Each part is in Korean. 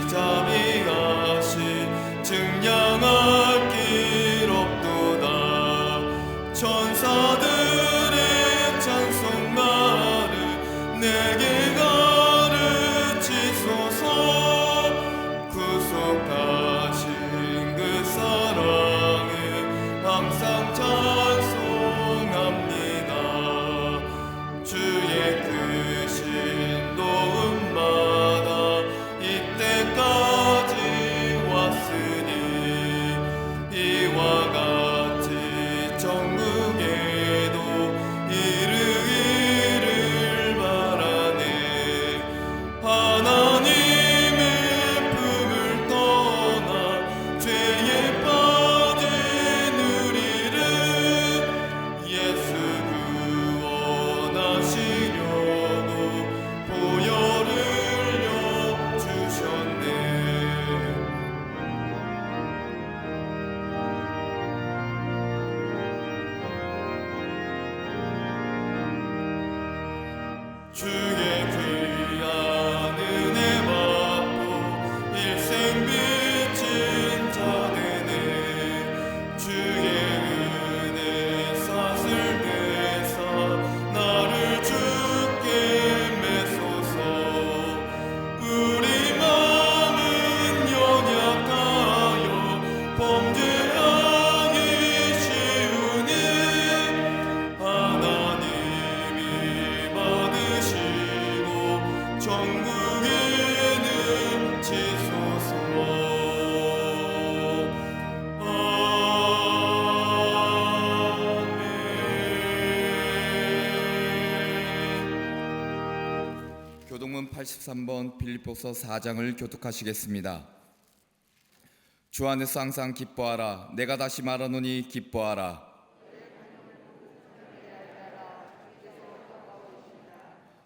자비하시 증량할 길 없도다. 천사들의 찬송가를 내게 가르치소서. 구속하신 그 사랑을 항상 찬송합니다. 주의 크신 도움마다 이때까지 왔으니 이와 같이 천국에도 이르기를 바라네. 하나님의 품을 떠나 죄에 빠진 우리를 예수 구원하시려고 보혈을 주셨네. 주의 귀한 은혜 받고 일생 비친 자 되네. 주의 은혜 사슬 내사 나를 주께 메소서. 우리 마음은 연약하여 범죄하기 쉬우니 하나님이 받으시고 천국에는 치소서. 아멘. 교동문 83번 빌립보서 4장을 교독하시겠습니다. 주 안에서 항상 기뻐하라. 내가 다시 말하노니 기뻐하라.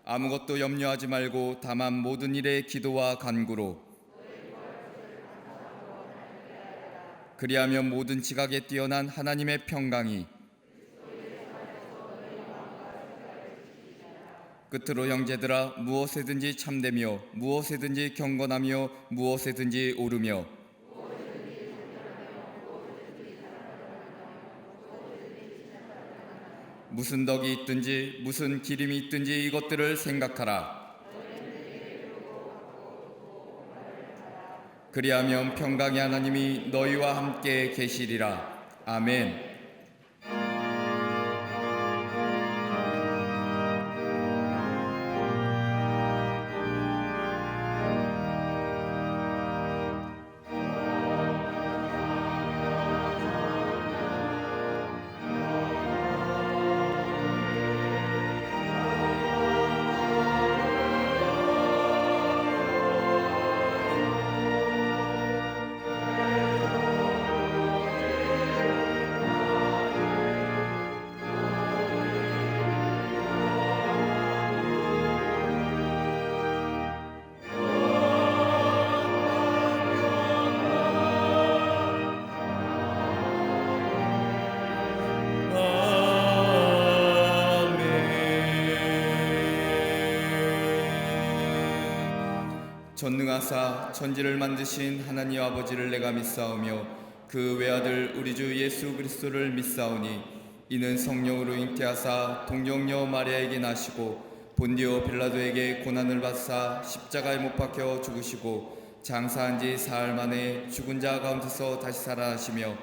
아무것도 염려하지 말고 다만 모든 일에 기도와 간구로 그리하면 모든 지각에 뛰어난 하나님의 평강이 끝으로 형제들아 무엇에든지 참되며 무엇에든지 경건하며 무엇에든지 오르며 무슨 덕이 있든지 무슨 기림이 있든지 이것들을 생각하라. 그리하면 평강의 하나님이 너희와 함께 계시리라. 아멘. 전능하사 천지를 만드신 하나님 아버지를 내가 믿사오며 그 외아들 우리 주 예수 그리스도를 믿사오니 이는 성령으로 잉태하사 동정녀 마리아에게 나시고 본디오 빌라도에게 고난을 받사 십자가에 못 박혀 죽으시고 장사한 지 사흘 만에 죽은 자 가운데서 다시 살아나시며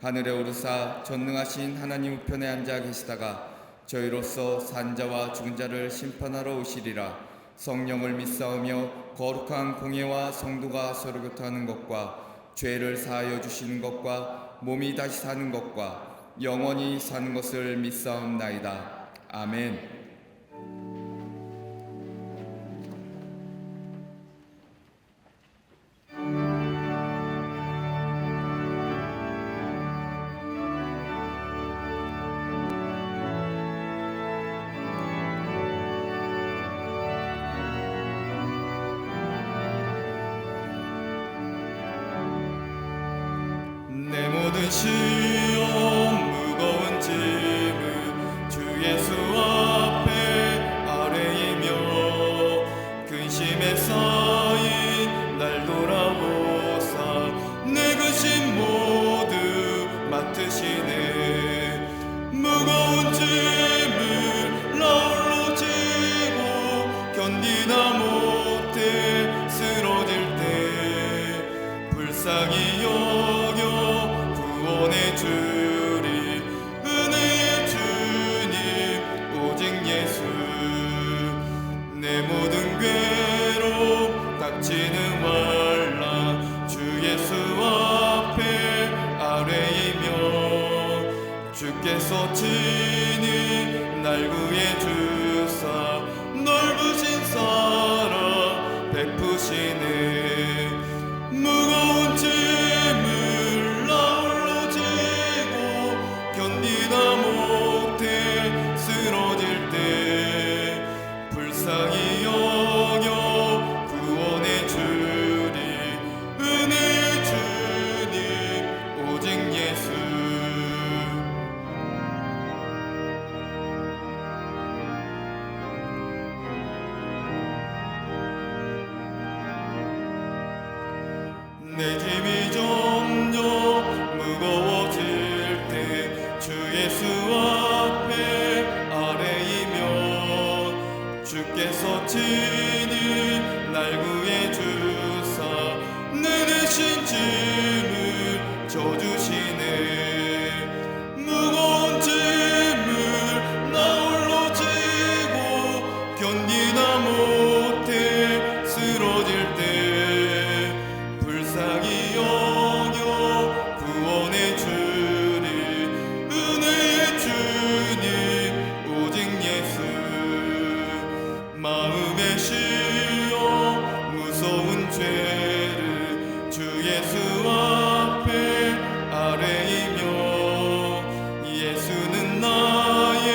하늘에 오르사 전능하신 하나님 우편에 앉아 계시다가 저희로서 산 자와 죽은 자를 심판하러 오시리라. 성령을 믿사오며 거룩한 공예와 성도가 서로 교통하는 것과 죄를 사하여 주시는 것과 몸이 다시 사는 것과 영원히 사는 것을 믿사옵나이다. 아멘. 내 모든 시험 무거운 짐을 주 예수 앞에 아뢰이며 근심에 쌓인 날 돌아 불쌍히 여겨 구원해 주리. 은혜의 주님 오직 예수. 내 모든 괴로움 닥치는 환난 주 예수 앞에 아뢰이며, 주께서 친히 날 구해 주사 넓으신 사랑 베푸시네. 무거운 짐을 나 홀로 지고 견디다 못해 쓰러질 때 불쌍히 여겨 구원해 주리. 은혜의 주님 오직 예수. 내 짐이 점점 무거워질 때 주 예수 앞에 아뢰이며, 주께서 친히 날 구해 주사 내 대신 짐을 져주시네. 무거운 짐을 나 홀로 지고 견디다 못해 쓰러질 때 불쌍히 여겨 구원해 주리. 은혜의 주님 오직 예수. 마음에 씌어 무서운 죄를 주 예수 앞에 아뢰이며, 예수는 나의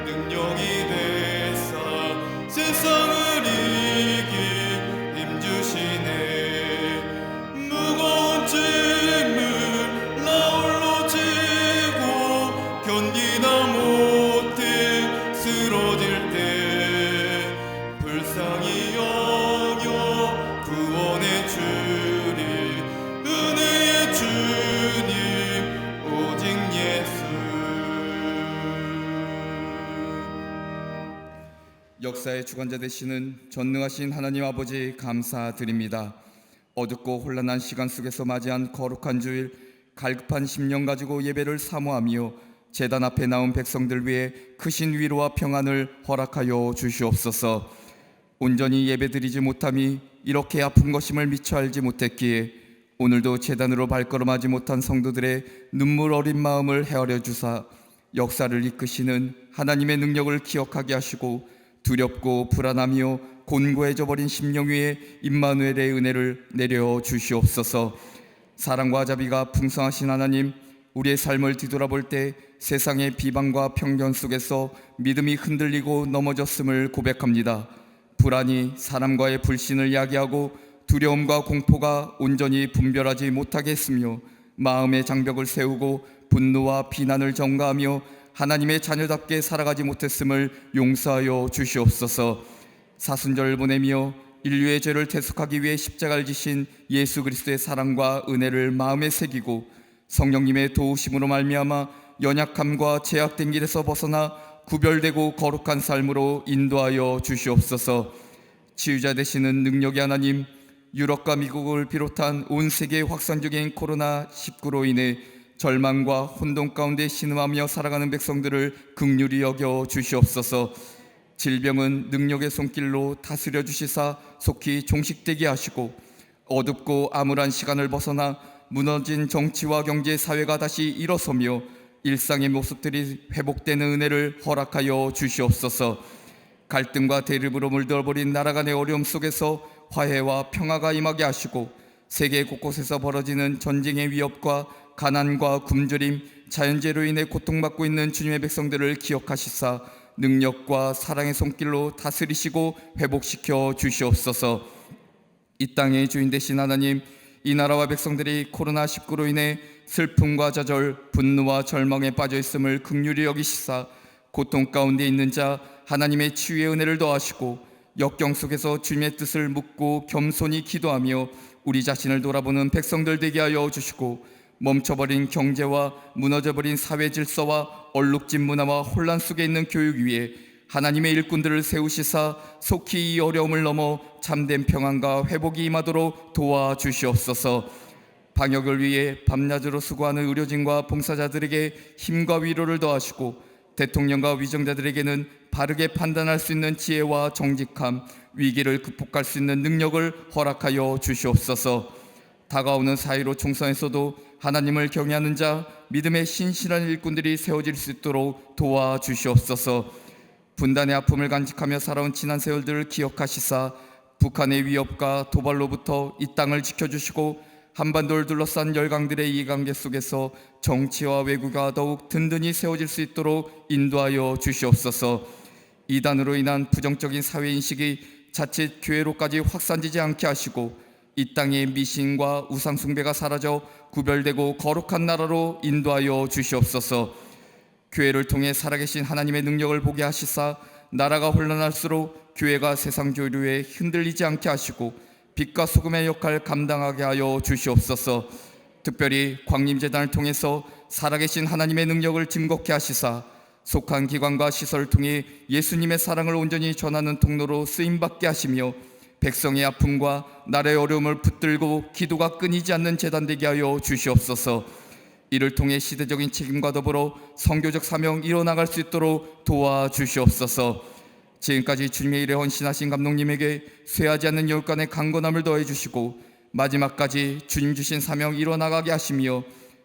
능력이 되사 세상을 이기 힘주시네. 무거운 짐을 나 홀로 지고 견디다 못해 쓰러질 때 불쌍히 여겨 구원해 주리. 은혜의 주님 오직 예수. 역사의 주관자 되시는 전능하신 하나님 아버지 감사드립니다. 어둡고 혼란한 시간 속에서 맞이한 거룩한 주일, 갈급한 심령 가지고 예배를 사모하며 제단 앞에 나온 백성들 위해 크신 위로와 평안을 허락하여 주시옵소서. 온전히 예배드리지 못함이 이렇게 아픈 것임을 미처 알지 못했기에 오늘도 제단으로 발걸음하지 못한 성도들의 눈물 어린 마음을 헤아려 주사 역사를 이끄시는 하나님의 능력을 기억하게 하시고, 두렵고 불안하며 곤고해져 버린 심령 위에 임마누엘의 은혜를 내려 주시옵소서. 사랑과 자비가 풍성하신 하나님, 우리의 삶을 뒤돌아볼 때 세상의 비방과 편견 속에서 믿음이 흔들리고 넘어졌음을 고백합니다. 불안이 사람과의 불신을 야기하고 두려움과 공포가 온전히 분별하지 못하게 했으며, 마음의 장벽을 세우고 분노와 비난을 전가하며 하나님의 자녀답게 살아가지 못했음을 용서하여 주시옵소서. 사순절을 보내며 인류의 죄를 대속하기 위해 십자가를 지신 예수 그리스도의 사랑과 은혜를 마음에 새기고 성령님의 도우심으로 말미암아 연약함과 제약된 길에서 벗어나 구별되고 거룩한 삶으로 인도하여 주시옵소서. 치유자 되시는 능력의 하나님, 유럽과 미국을 비롯한 온 세계의 확산적인 코로나19로 인해 절망과 혼돈 가운데 신음하며 살아가는 백성들을 긍휼히 여겨 주시옵소서. 질병은 능력의 손길로 다스려 주시사 속히 종식되게 하시고, 어둡고 암울한 시간을 벗어나 무너진 정치와 경제, 사회가 다시 일어서며 일상의 모습들이 회복되는 은혜를 허락하여 주시옵소서. 갈등과 대립으로 물들어버린 나라 간의 어려움 속에서 화해와 평화가 임하게 하시고, 세계 곳곳에서 벌어지는 전쟁의 위협과 가난과 굶주림, 자연재해로 인해 고통받고 있는 주님의 백성들을 기억하시사 능력과 사랑의 손길로 다스리시고 회복시켜 주시옵소서. 이 땅의 주인 되신 하나님, 이 나라와 백성들이 코로나19로 인해 슬픔과 좌절, 분노와 절망에 빠져 있음을 긍휼히 여기시사 고통 가운데 있는 자 하나님의 치유의 은혜를 더하시고, 역경 속에서 주님의 뜻을 묻고 겸손히 기도하며 우리 자신을 돌아보는 백성들 되게 하여 주시고, 멈춰버린 경제와 무너져버린 사회 질서와 얼룩진 문화와 혼란 속에 있는 교육 위에 하나님의 일꾼들을 세우시사 속히 이 어려움을 넘어 참된 평안과 회복이 임하도록 도와주시옵소서. 방역을 위해 밤낮으로 수고하는 의료진과 봉사자들에게 힘과 위로를 더하시고 대통령과 위정자들에게는 바르게 판단할 수 있는 지혜와 정직함, 위기를 극복할 수 있는 능력을 허락하여 주시옵소서. 다가오는 4.15 총선에서도 하나님을 경외하는 자, 믿음의 신실한 일꾼들이 세워질 수 있도록 도와주시옵소서. 분단의 아픔을 간직하며 살아온 지난 세월들을 기억하시사 북한의 위협과 도발로부터 이 땅을 지켜주시고 한반도를 둘러싼 열강들의 이해관계 속에서 정치와 외교가 더욱 든든히 세워질 수 있도록 인도하여 주시옵소서. 이단으로 인한 부정적인 사회인식이 자칫 교회로까지 확산되지 않게 하시고 이 땅의 미신과 우상숭배가 사라져 구별되고 거룩한 나라로 인도하여 주시옵소서. 교회를 통해 살아계신 하나님의 능력을 보게 하시사 나라가 혼란할수록 교회가 세상 조류에 흔들리지 않게 하시고 빛과 소금의 역할을 감당하게 하여 주시옵소서. 특별히 광림재단을 통해서 살아계신 하나님의 능력을 증거케 하시사 속한 기관과 시설을 통해 예수님의 사랑을 온전히 전하는 통로로 쓰임받게 하시며 백성의 아픔과 나라의 어려움을 붙들고 기도가 끊이지 않는 재단 되게 하여 주시옵소서. 이를 통해 시대적인 책임과 더불어 선교적 사명 이뤄나갈 수 있도록 도와주시옵소서. 지금까지 주님의 일에 헌신하신 감독님에게 쇠하지 않는 열간의 강건함을 더해주시고 마지막까지 주님 주신 사명 이뤄나가게 하시며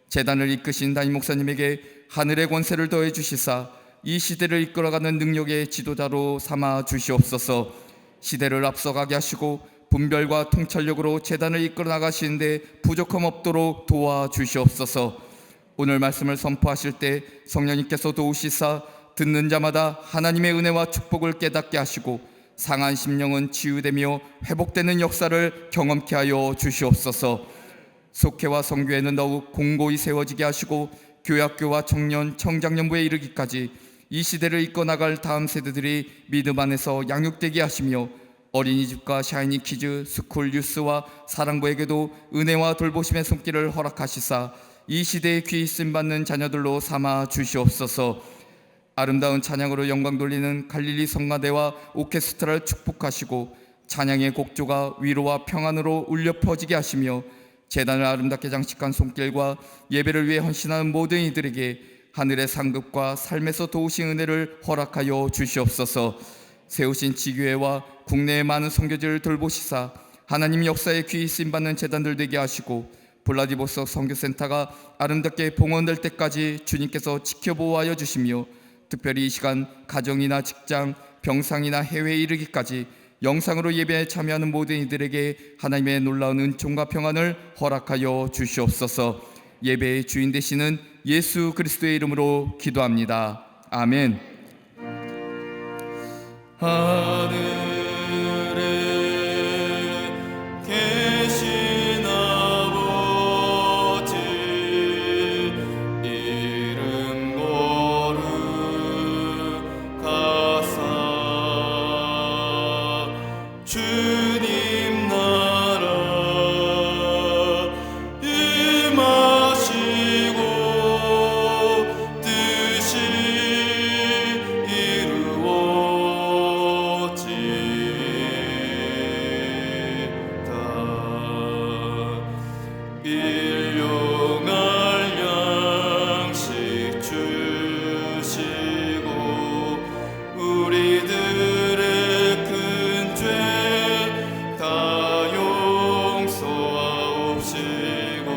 재단을 이끄신 담임 목사님에게 하늘의 권세를 더해주시사 이 시대를 이끌어가는 능력의 지도자로 삼아 주시옵소서. 시대를 앞서가게 하시고 분별과 통찰력으로 재단을 이끌어 나가시는데 부족함 없도록 도와주시옵소서. 오늘 말씀을 선포하실 때 성령님께서 도우시사 듣는 자마다 하나님의 은혜와 축복을 깨닫게 하시고 상한 심령은 치유되며 회복되는 역사를 경험케 하여 주시옵소서. 속회와 성교회는 더욱 공고히 세워지게 하시고 교학교와 청년, 청장년부에 이르기까지 이 시대를 이끌어나갈 다음 세대들이 믿음 안에서 양육되게 하시며 어린이집과 샤이니키즈, 스쿨 뉴스와 사랑부에게도 은혜와 돌보심의 손길을 허락하시사 이 시대에 귀히 쓰임받는 자녀들로 삼아 주시옵소서. 아름다운 찬양으로 영광 돌리는 갈릴리 성가대와 오케스트라를 축복하시고 찬양의 곡조가 위로와 평안으로 울려 퍼지게 하시며 제단을 아름답게 장식한 손길과 예배를 위해 헌신하는 모든 이들에게 하늘의 상급과 삶에서 도우신 은혜를 허락하여 주시옵소서. 세우신 지교회와 국내의 많은 선교지를 돌보시사 하나님 역사에 귀히 쓰임받는 재단들 되게 하시고 블라디보스토크 선교센터가 아름답게 봉헌될 때까지 주님께서 지켜보호하여 주시며 특별히 이 시간 가정이나 직장, 병상이나 해외에 이르기까지 영상으로 예배에 참여하는 모든 이들에게 하나님의 놀라운 은총과 평안을 허락하여 주시옵소서. 예배의 주인 되시는 예수 그리스도의 이름으로 기도합니다. 아멘. 하늘에 계신 아버지 이름 거룩하사 주님 나라 임하시고 뜻이 일용할 양식 주시고 우리들의 큰 죄 다 용서하옵시고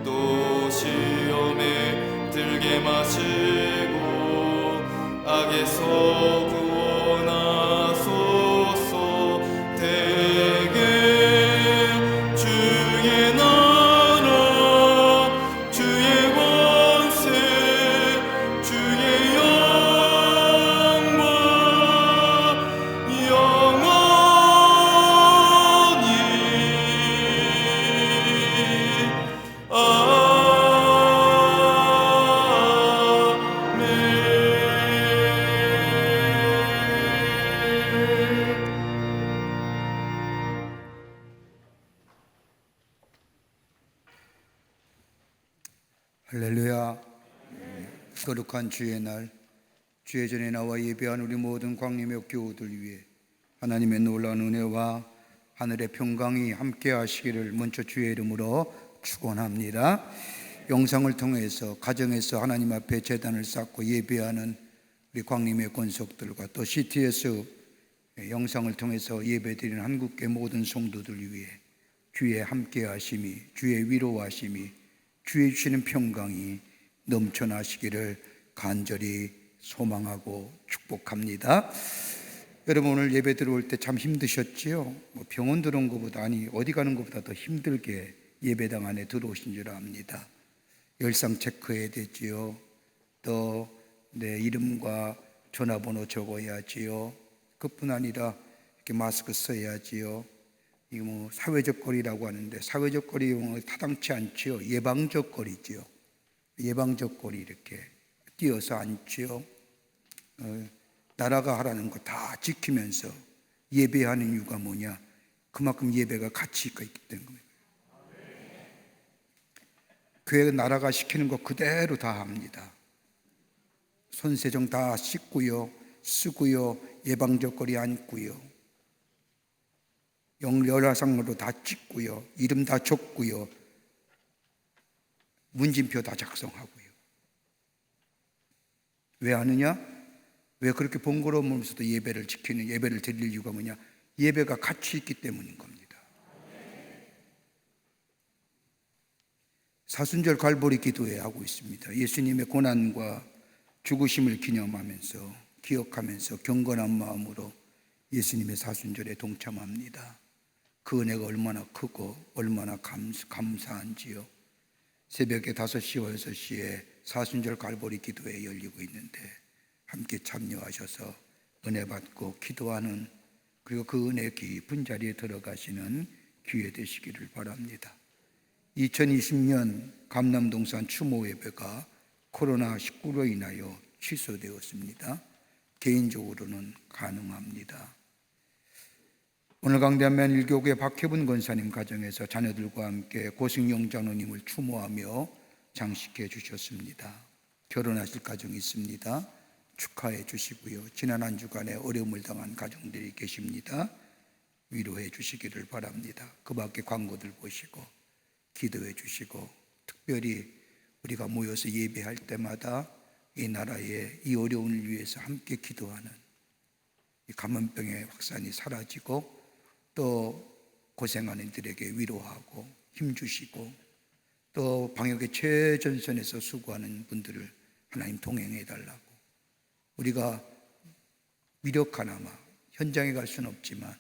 또 시험에 들게 마시고 악에서 구원하소서. 대개 주의 나라 주의 권세 주의 영광 영원히 할렐루야. 거룩한 주의 날, 주의 전에 나와 예배한 우리 모든 광림의 교우들 위해 하나님의 놀라운 은혜와 하늘의 평강이 함께 하시기를 먼저 주의 이름으로 축원합니다. 영상을 통해서 가정에서 하나님 앞에 제단을 쌓고 예배하는 우리 광림의 권속들과 또 CTS 영상을 통해서 예배드리는 한국계 모든 성도들 위해 주의 함께하심이, 주의 위로하심이, 주의 주시는 평강이 넘쳐나시기를 간절히 소망하고 축복합니다. 여러분, 오늘 예배 들어올 때 참 힘드셨지요? 병원 들어온 것보다, 어디 가는 것보다 더 힘들게 예배당 안에 들어오신 줄 압니다. 열상 체크해야 되지요. 또 내 이름과 전화번호 적어야지요. 그뿐 아니라 이렇게 마스크 써야지요. 이거 사회적 거리라고 하는데, 사회적 거리 용어 타당치 않지요. 예방적 거리지요. 예방적 거리 이렇게 뛰어서 앉지요. 나라가 하라는 거 다 지키면서 예배하는 이유가 뭐냐? 그만큼 예배가 가치가 있기 때문에. 교회가 나라가 시키는 거 그대로 다 합니다. 손세정 다 씻고요, 쓰고요, 예방적 거리 앉고요, 열화상으로 다 찍고요, 이름 다 적고요, 문진표 다 작성하고요. 왜 하느냐? 왜 그렇게 번거로우면서도 예배를 드릴 이유가 뭐냐? 예배가 가치 있기 때문인 겁니다. 사순절 갈보리 기도회 하고 있습니다. 예수님의 고난과 죽으심을 기억하면서 경건한 마음으로 예수님의 사순절에 동참합니다. 그 은혜가 얼마나 크고 얼마나 감사한지요. 새벽에 5시와 6시에 사순절 갈보리 기도회 열리고 있는데 함께 참여하셔서 은혜 받고 기도하는, 그리고 그 은혜 깊은 자리에 들어가시는 기회 되시기를 바랍니다. 2020년 감남동산 추모 예배가 코로나19로 인하여 취소되었습니다. 개인적으로는 가능합니다. 오늘 강대한면 일교구의 박혜분 권사님 가정에서 자녀들과 함께 고승용 장로님을 추모하며 장식해 주셨습니다. 결혼하실 가정이 있습니다. 축하해 주시고요. 지난 한 주간에 어려움을 당한 가정들이 계십니다. 위로해 주시기를 바랍니다. 그 밖에 광고들 보시고 기도해 주시고, 특별히 우리가 모여서 예배할 때마다 이 나라의 이 어려움을 위해서 함께 기도하는, 이 감염병의 확산이 사라지고 또 고생하는 이들에게 위로하고 힘주시고, 또 방역의 최전선에서 수고하는 분들을 하나님 동행해 달라고, 우리가 미력하나마 현장에 갈 수는 없지만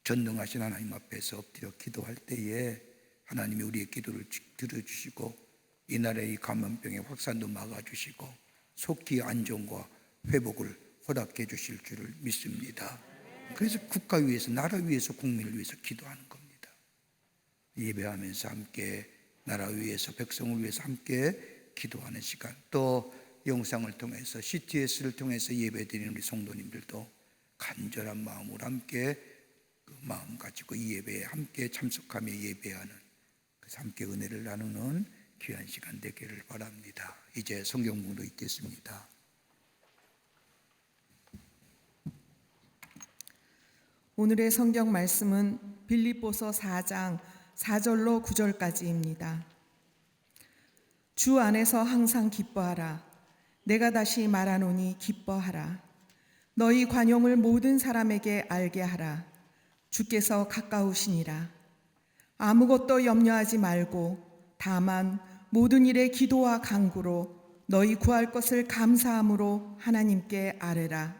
전능하신 하나님 앞에서 엎드려 기도할 때에 하나님이 우리의 기도를 들어주시고 이 나라의 감염병의 확산도 막아주시고 속기 안정과 회복을 허락해 주실 줄을 믿습니다. 그래서 국가 위해서, 나라 위해서, 국민을 위해서 기도하는 겁니다. 예배하면서 함께 나라 위해서, 백성을 위해서 함께 기도하는 시간, 또 영상을 통해서 CTS를 통해서 예배드리는 우리 성도님들도 간절한 마음으로 함께 그 마음 가지고 이 예배에 함께 참석하며 예배하는, 그래서 함께 은혜를 나누는 귀한 시간 되기를 바랍니다. 이제 성경문으로 읽겠습니다. 오늘의 성경 말씀은 빌립보서 4장 4절로 9절까지입니다. 주 안에서 항상 기뻐하라. 내가 다시 말하노니 기뻐하라. 너희 관용을 모든 사람에게 알게 하라. 주께서 가까우시니라. 아무것도 염려하지 말고 다만 모든 일에 기도와 간구로 너희 구할 것을 감사함으로 하나님께 아뢰라.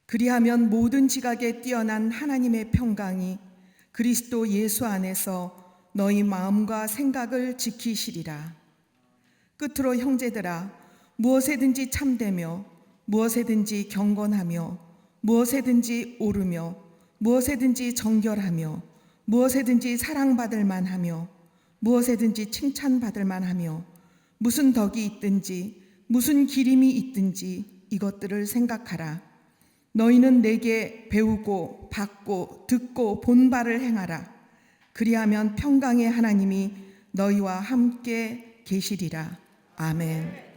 그리하면 모든 지각에 뛰어난 하나님의 평강이 그리스도 예수 안에서 너희 마음과 생각을 지키시리라. 끝으로 형제들아, 무엇에든지 참되며 무엇에든지 경건하며 무엇에든지 옳으며 무엇에든지 정결하며 무엇에든지 사랑받을 만하며 무엇에든지 칭찬받을 만하며 무슨 덕이 있든지 무슨 기림이 있든지 이것들을 생각하라. 너희는 내게 배우고 받고 듣고 본 바를 행하라. 그리하면 평강의 하나님이 너희와 함께 계시리라. 아멘.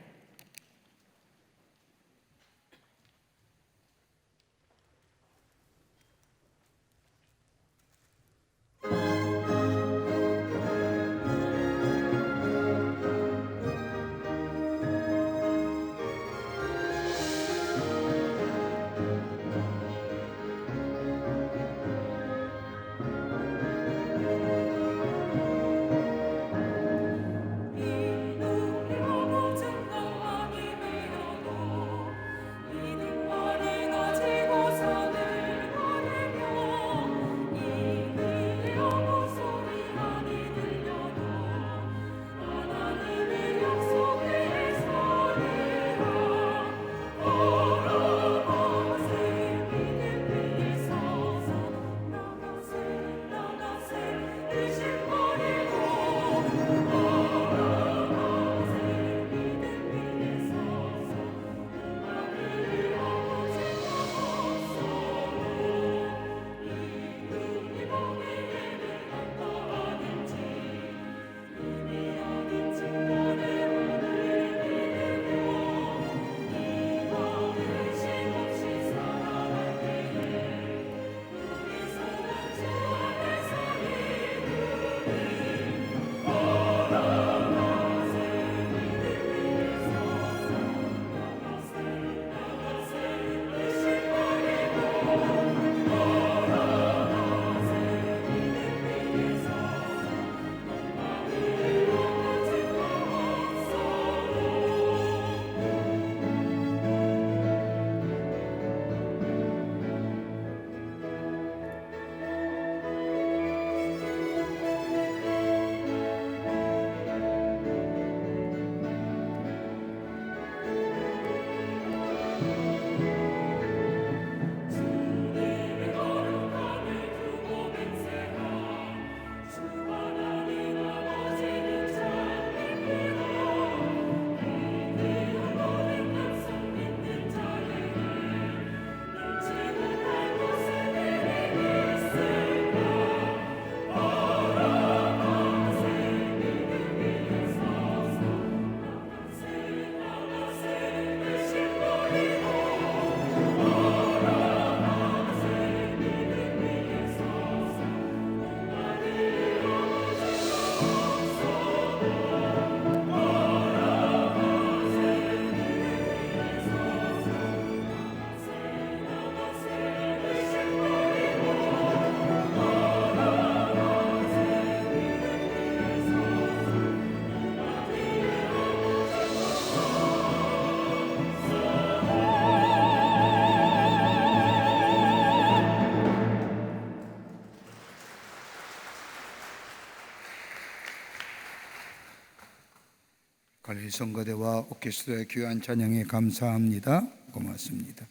갈릴리 성가대와 오케스트라의 귀한 찬양에 감사합니다. 고맙습니다.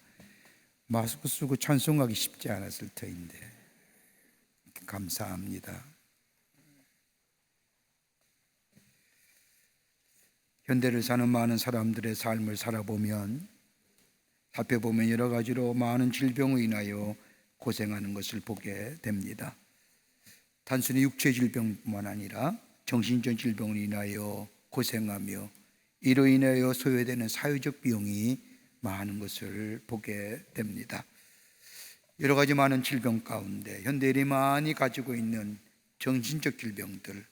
마스크 쓰고 찬송하기 쉽지 않았을 터인데 감사합니다. 현대를 사는 많은 사람들의 삶을 살아보면, 살펴보면 여러 가지로 많은 질병으로 인하여 고생하는 것을 보게 됩니다. 단순히 육체 질병뿐만 아니라 정신적 질병으로 인하여 고생하며 이로 인하여 소요되는 사회적 비용이 많은 것을 보게 됩니다. 여러 가지 많은 질병 가운데 현대인이 많이 가지고 있는 정신적 질병들,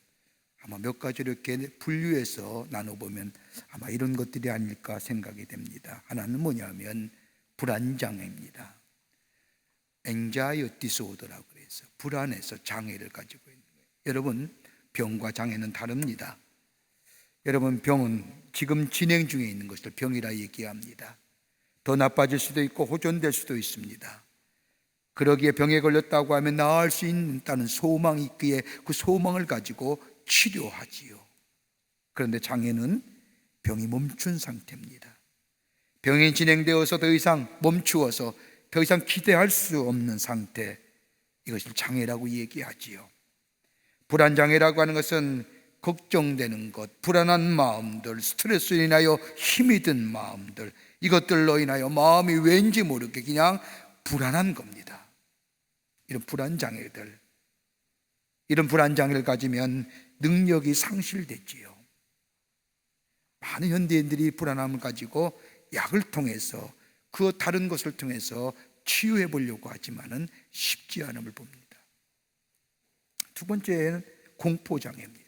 아마 몇 가지를 이렇게 분류해서 나눠보면 아마 이런 것들이 아닐까 생각이 됩니다. 하나는 뭐냐면 불안장애입니다. anxiety disorder라고 그래서 불안해서 장애를 가지고 있는 거예요. 여러분, 병과 장애는 다릅니다. 여러분, 병은 지금 진행 중에 있는 것을 병이라 얘기합니다. 더 나빠질 수도 있고 호전될 수도 있습니다. 그러기에 병에 걸렸다고 하면 나을 수 있다는 소망이 있기에 그 소망을 가지고 치료하지요. 그런데 장애는 병이 멈춘 상태입니다. 병이 진행되어서 더 이상 멈추어서 더 이상 기대할 수 없는 상태, 이것을 장애라고 얘기하지요. 불안장애라고 하는 것은 걱정되는 것, 불안한 마음들, 스트레스로 인하여 힘이 든 마음들, 이것들로 인하여 마음이 왠지 모르게 그냥 불안한 겁니다. 이런 불안장애들, 이런 불안장애를 가지면 능력이 상실되지요. 많은 현대인들이 불안함을 가지고 약을 통해서 그 다른 것을 통해서 치유해 보려고 하지만은 쉽지 않음을 봅니다. 두 번째는 공포장애입니다.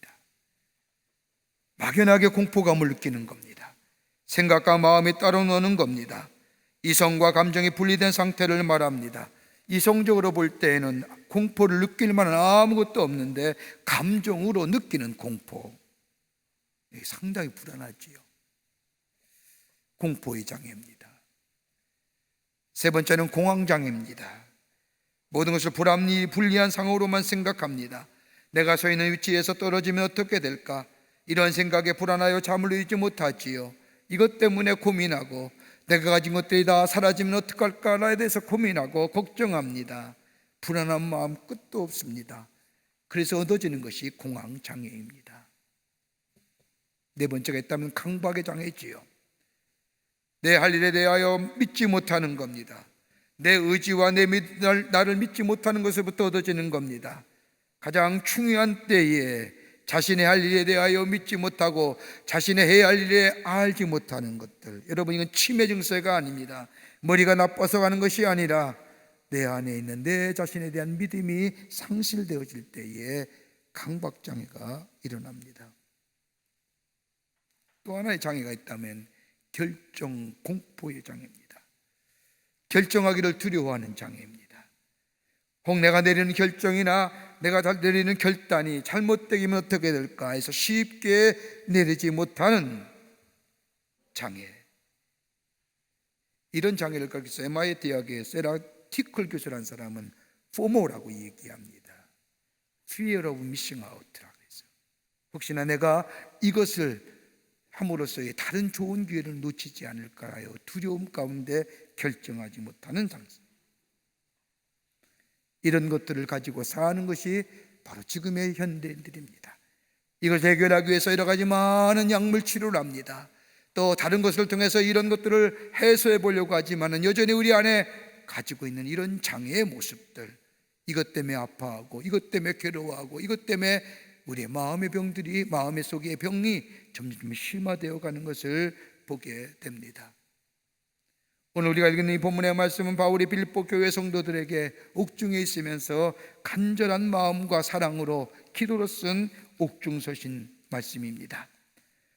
막연하게 공포감을 느끼는 겁니다. 생각과 마음이 따로 노는 겁니다. 이성과 감정이 분리된 상태를 말합니다. 이성적으로 볼 때에는 공포를 느낄 만한 아무것도 없는데 감정으로 느끼는 공포, 상당히 불안하지요. 공포의 장애입니다. 세 번째는 공황장애입니다. 모든 것을 불리한 상황으로만 생각합니다. 내가 서 있는 위치에서 떨어지면 어떻게 될까? 이런 생각에 불안하여 잠을 이루지 못하지요. 이것 때문에 고민하고, 내가 가진 것들이 다 사라지면 어떡할까에 대해서 고민하고 걱정합니다. 불안한 마음 끝도 없습니다. 그래서 얻어지는 것이 공황장애입니다. 네 번째가 있다면 강박의 장애지요. 내 할 일에 대하여 믿지 못하는 겁니다. 내 의지와 나를 믿지 못하는 것에부터 얻어지는 겁니다. 가장 중요한 때에 자신의 할 일에 대하여 믿지 못하고 자신의 해야 할 일에 알지 못하는 것들, 여러분, 이건 치매 증세가 아닙니다. 머리가 나빠서 가는 것이 아니라 내 안에 있는 내 자신에 대한 믿음이 상실되어질 때에 강박장애가 일어납니다. 또 하나의 장애가 있다면 결정 공포의 장애입니다. 결정하기를 두려워하는 장애입니다. 혹 내가 내리는 결정이나 내가 내리는 결단이 잘못되면 어떻게 될까 해서 쉽게 내리지 못하는 장애. 이런 장애를 가지고 MIT 대학의 세라 티클 교수라는 사람은 FOMO라고 얘기합니다. Fear of Missing Out라고 해서 혹시나 내가 이것을 함으로써의 다른 좋은 기회를 놓치지 않을까 하여 두려움 가운데 결정하지 못하는 상태. 이런 것들을 가지고 사는 것이 바로 지금의 현대인들입니다. 이것을 해결하기 위해서 여러 가지 많은 약물 치료를 합니다. 또 다른 것을 통해서 이런 것들을 해소해 보려고 하지만 여전히 우리 안에 가지고 있는 이런 장애의 모습들, 이것 때문에 아파하고 이것 때문에 괴로워하고 이것 때문에 우리의 마음의 병들이, 마음의 속의 병이 점점 심화되어 가는 것을 보게 됩니다. 오늘 우리가 읽는 이 본문의 말씀은 바울이 빌립보 교회 성도들에게 옥중에 있으면서 간절한 마음과 사랑으로 기도로 쓴 옥중서신 말씀입니다.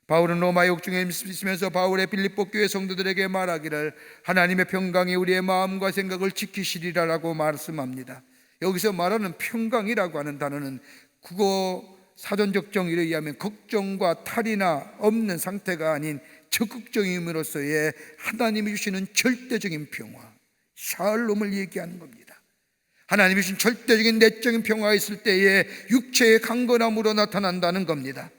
바울은 로마의 옥중에 있으면서 바울의 빌립보 교회 성도들에게 말하기를 하나님의 평강이 우리의 마음과 생각을 지키시리라라고 말씀합니다. 여기서 말하는 평강이라고 하는 단어는 국어 사전적 정의에 의하면 걱정과 탈이나 없는 상태가 아닌 적극적임으로써의 하나님이 주시는 절대적인 평화, 샬롬을 얘기하는 겁니다. 하나님이 주신 절대적인 내적인 평화가 있을 때에 육체의 강건함으로 나타난다는 겁니다.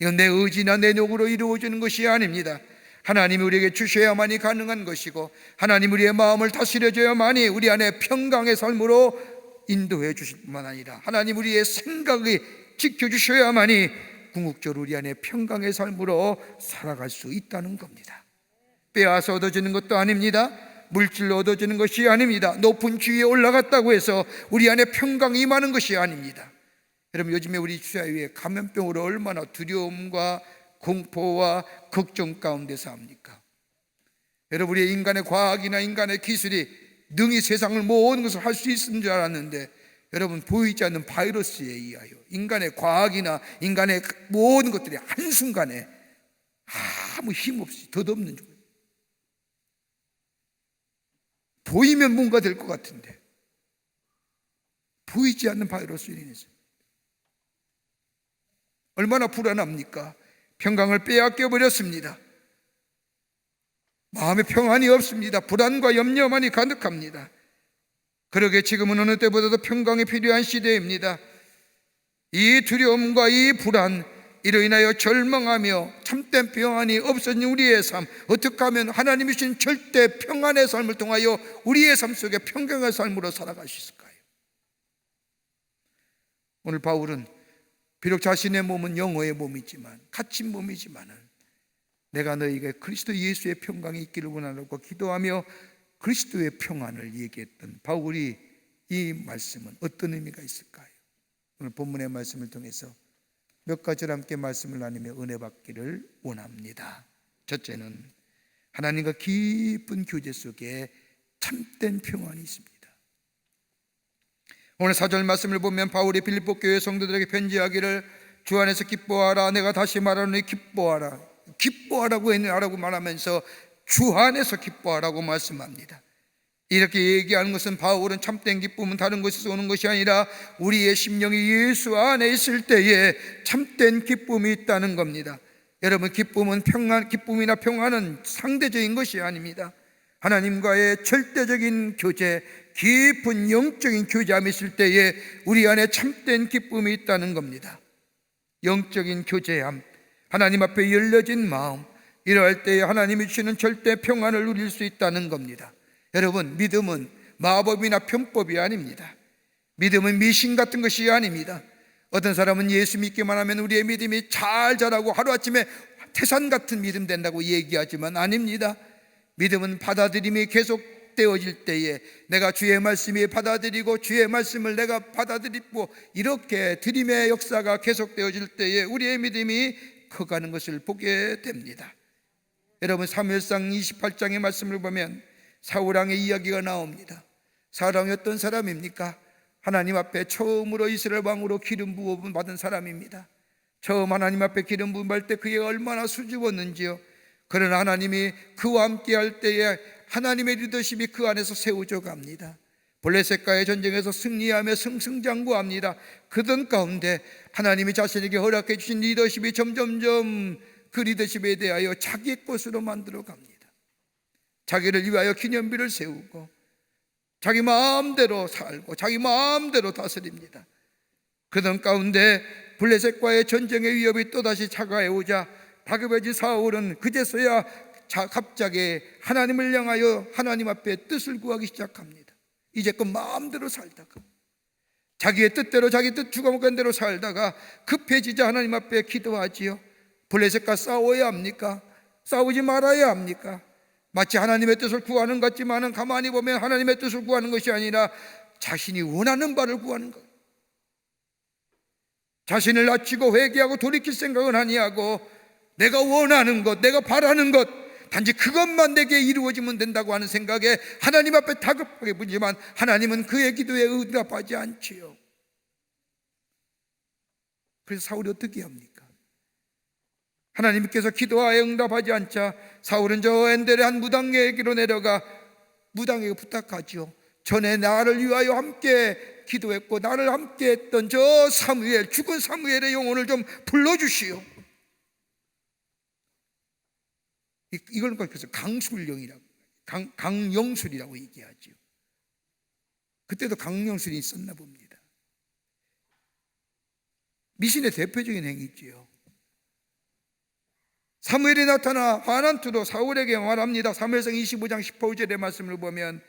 이건 내 의지나 내 노력으로 이루어지는 것이 아닙니다. 하나님이 우리에게 주셔야만이 가능한 것이고, 하나님 우리의 마음을 다스려줘야만이 우리 안에 평강의 삶으로 인도해 주실 뿐만 아니라, 하나님 우리의 생각이 지켜주셔야만이 궁극적으로 우리 안에 평강의 삶으로 살아갈 수 있다는 겁니다. 빼앗아 얻어지는 것도 아닙니다. 물질로 얻어지는 것이 아닙니다. 높은 지위에 올라갔다고 해서 우리 안에 평강이 임하는 것이 아닙니다. 여러분, 요즘에 우리 사회에 감염병으로 얼마나 두려움과 공포와 걱정 가운데 삽니까? 여러분, 우리의 인간의 과학이나 인간의 기술이 능히 세상을 모든 것을 할 수 있는 줄 알았는데, 여러분, 보이지 않는 바이러스에 의하여 인간의 과학이나 인간의 모든 것들이 한순간에 아무 힘없이 덧없는 중, 보이면 뭔가 될 것 같은데 보이지 않는 바이러스로 인해서 얼마나 불안합니까? 평강을 빼앗겨 버렸습니다. 마음에 평안이 없습니다. 불안과 염려만이 가득합니다. 그러게 지금은 어느 때보다도 평강이 필요한 시대입니다. 이 두려움과 이 불안, 이로 인하여 절망하며 참된 평안이 없어진 우리의 삶, 어떻게 하면 하나님이 주신 절대 평안의 삶을 통하여 우리의 삶 속에 평강의 삶으로 살아갈 수 있을까요? 오늘 바울은 비록 자신의 몸은 영어의 몸이지만, 갇힌 몸이지만은 내가 너희에게 그리스도 예수의 평강이 있기를 원하고 기도하며 그리스도의 평안을 얘기했던 바울이 이 말씀은 어떤 의미가 있을까요? 오늘 본문의 말씀을 통해서 몇 가지를 함께 말씀을 나누며 은혜 받기를 원합니다. 첫째는 하나님과 깊은 교제 속에 참된 평안이 있습니다. 오늘 4절 말씀을 보면 바울이 빌립보 교회 성도들에게 편지하기를 주 안에서 기뻐하라, 내가 다시 말하노니 기뻐하라, 기뻐하라고 하라고 말하면서 주 안에서 기뻐하라고 말씀합니다. 이렇게 얘기하는 것은 바울은 참된 기쁨은 다른 곳에서 오는 것이 아니라 우리의 심령이 예수 안에 있을 때에 참된 기쁨이 있다는 겁니다. 여러분, 기쁨은 기쁨이나 평안은 상대적인 것이 아닙니다. 하나님과의 절대적인 교제, 깊은 영적인 교제함이 있을 때에 우리 안에 참된 기쁨이 있다는 겁니다. 영적인 교제함, 하나님 앞에 열려진 마음, 이러할 때에 하나님이 주시는 절대 평안을 누릴 수 있다는 겁니다. 여러분, 믿음은 마법이나 편법이 아닙니다. 믿음은 미신 같은 것이 아닙니다. 어떤 사람은 예수 믿기만 하면 우리의 믿음이 잘 자라고 하루아침에 태산 같은 믿음 된다고 얘기하지만 아닙니다. 믿음은 받아들임이 계속되어질 때에 내가 주의 말씀이 받아들이고 주의 말씀을 내가 받아들이고 이렇게 드림의 역사가 계속되어질 때에 우리의 믿음이 커가는 것을 보게 됩니다. 여러분, 사무엘상 28장의 말씀을 보면 사울왕의 이야기가 나옵니다. 사울왕이 어떤 사람입니까? 하나님 앞에 처음으로 이스라엘 왕으로 기름 부음 받은 사람입니다. 처음 하나님 앞에 기름 부음 받을 때 그게 얼마나 수줍었는지요. 그러나 하나님이 그와 함께 할 때에 하나님의 리더십이 그 안에서 세워져 갑니다. 블레셋과의 전쟁에서 승리하며 승승장구합니다. 그런 가운데 하나님이 자신에게 허락해 주신 리더십이 점점점 그 리더십에 대하여 자기 것으로 만들어 갑니다. 자기를 위하여 기념비를 세우고 자기 마음대로 살고 자기 마음대로 다스립니다. 그런 가운데 블레셋과의 전쟁의 위협이 또다시 차가해 오자 다급해진 사울은 그제서야 갑자기 하나님을 향하여 하나님 앞에 뜻을 구하기 시작합니다. 이제껏 마음대로 살다가 자기의 뜻대로 자기 뜻 주관한 대로 살다가 급해지자 하나님 앞에 기도하지요. 블레셋과 싸워야 합니까? 싸우지 말아야 합니까? 마치 하나님의 뜻을 구하는 것 같지만 가만히 보면 하나님의 뜻을 구하는 것이 아니라 자신이 원하는 바를 구하는 것. 자신을 낮추고 회개하고 돌이킬 생각은 아니하고 내가 원하는 것, 내가 바라는 것, 단지 그것만 내게 이루어지면 된다고 하는 생각에 하나님 앞에 다급하게 부르지만 하나님은 그의 기도에 응답하지 않지요. 그래서 사울이 어떻게 합니까? 하나님께서 기도하에 응답하지 않자 사울은 저 엔델의 한 무당에게로 내려가 무당에게 부탁하지요. 전에 나를 위하여 함께 기도했고 나를 함께 했던 저 사무엘, 죽은 사무엘의 영혼을 좀 불러주시오. 이걸 그래서 강술령이라고, 강영술이라고 얘기하죠. 그때도 강영술이 있었나 봅니다. 미신의 대표적인 행위지요. 사무엘이 나타나 화난 투로 사울에게 말합니다. 사무엘상 25장 15절의 말씀을 보면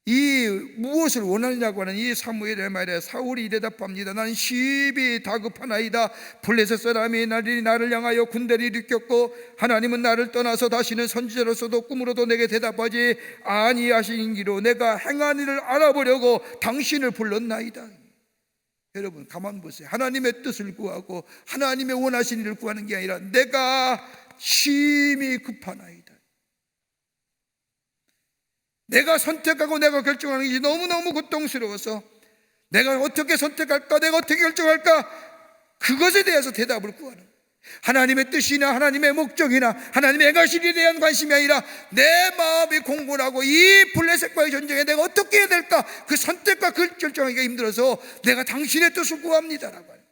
이 무엇을 원하느냐고 하는 이 사무엘의 말에 사울이 대답합니다. 나는 시비 다급하나이다. 블레셋 사람이 나를 향하여 군대를 일으켰고 하나님은 나를 떠나서 다시는 선지자로서도 꿈으로도 내게 대답하지 아니하시기로 내가 행한 일을 알아보려고 당신을 불렀나이다. 여러분 가만 보세요. 하나님의 뜻을 구하고 하나님의 원하신 일을 구하는 게 아니라 내가 심히 급하나이다. 내가 선택하고 내가 결정하는 것이 너무너무 고통스러워서 내가 어떻게 선택할까, 내가 어떻게 결정할까, 그것에 대해서 대답을 구하는 거예요. 하나님의 뜻이나 하나님의 목적이나 하나님의 행하신 일에 대한 관심이 아니라 내 마음이 공고하고 이 블레셋과의 전쟁에 내가 어떻게 해야 될까, 그 선택과 그 결정하기가 힘들어서 내가 당신의 뜻을 구합니다라고 하는.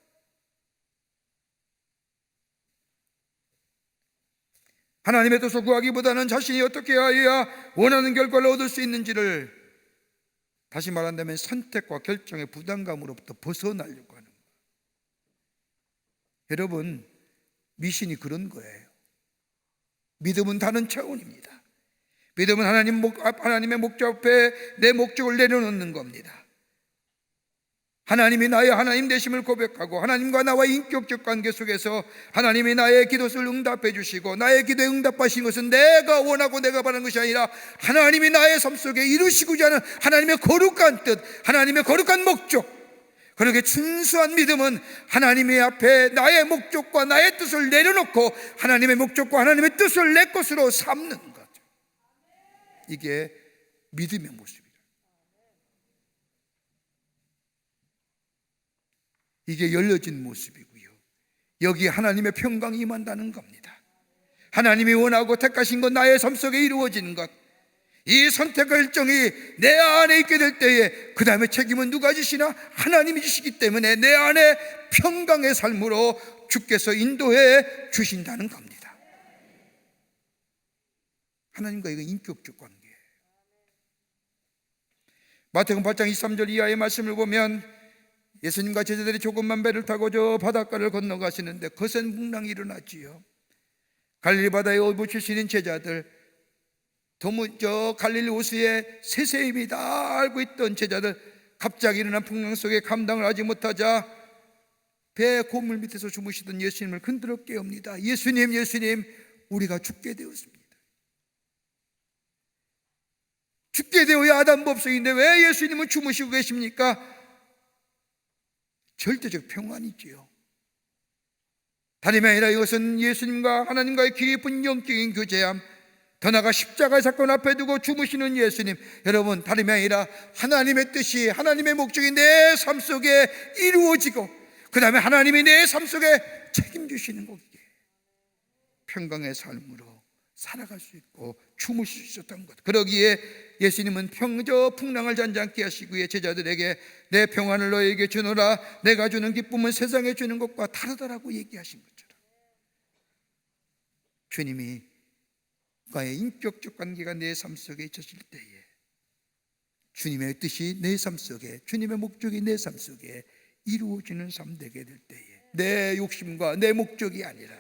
하나님의 뜻을 구하기보다는 자신이 어떻게 해야 원하는 결과를 얻을 수 있는지를, 다시 말한다면 선택과 결정의 부담감으로부터 벗어나려고 하는 거예요. 여러분, 미신이 그런 거예요. 믿음은 다른 차원입니다. 믿음은 하나님의 목적 앞에 내 목적을 내려놓는 겁니다. 하나님이 나의 하나님 되심을 고백하고 하나님과 나와의 인격적 관계 속에서 하나님이 나의 기도를 응답해 주시고 나의 기도에 응답하신 것은 내가 원하고 내가 바라는 것이 아니라 하나님이 나의 삶 속에 이루시고자 하는 하나님의 거룩한 뜻, 하나님의 거룩한 목적. 그렇게 순수한 믿음은 하나님의 앞에 나의 목적과 나의 뜻을 내려놓고 하나님의 목적과 하나님의 뜻을 내 것으로 삼는 거죠. 이게 믿음의 모습입니다. 이게 열려진 모습이고요. 여기에 하나님의 평강이 임한다는 겁니다. 하나님이 원하고 택하신 것, 나의 삶 속에 이루어지는 것, 이 선택 결정이 내 안에 있게 될 때에 그 다음에 책임은 누가 지시나? 하나님이 지시기 때문에 내 안에 평강의 삶으로 주께서 인도해 주신다는 겁니다. 하나님과 이거 인격적 관계예요. 마태복음 8장 23절 이하의 말씀을 보면 예수님과 제자들이 조금만 배를 타고 저 바닷가를 건너가시는데 거센 풍랑이 일어났지요. 갈릴리 바다에 오부치시는 제자들, 저 갈릴리 호수에 세세임이 다 알고 있던 제자들, 갑자기 일어난 풍랑 속에 감당을 하지 못하자 배 고물 밑에서 주무시던 예수님을 흔들어 깨웁니다. 예수님, 우리가 죽게 되었습니다. 죽게 되어야 아담 법석인데 왜 예수님은 주무시고 계십니까? 절대적 평안이지요. 다름이 아니라 이것은 예수님과 하나님과의 깊은 영적인 교제함, 더 나아가 십자가의 사건 앞에 두고 주무시는 예수님. 여러분, 다름이 아니라 하나님의 뜻이, 하나님의 목적이 내 삶 속에 이루어지고 그 다음에 하나님이 내 삶 속에 책임지시는 거기에 평강의 삶으로 살아갈 수 있고 주무실 수 있었던 것. 그러기에 예수님은 저 풍랑을 잔잔케 하시고에 제자들에게 내 평안을 너에게 주노라, 내가 주는 기쁨은 세상에 주는 것과 다르다라고 얘기하신 것처럼 주님이 과의 인격적 관계가 내 삶 속에 있으실 때에 주님의 뜻이 내 삶 속에, 주님의 목적이 내 삶 속에 이루어지는 삶 되게 될 때에 내 욕심과 내 목적이 아니라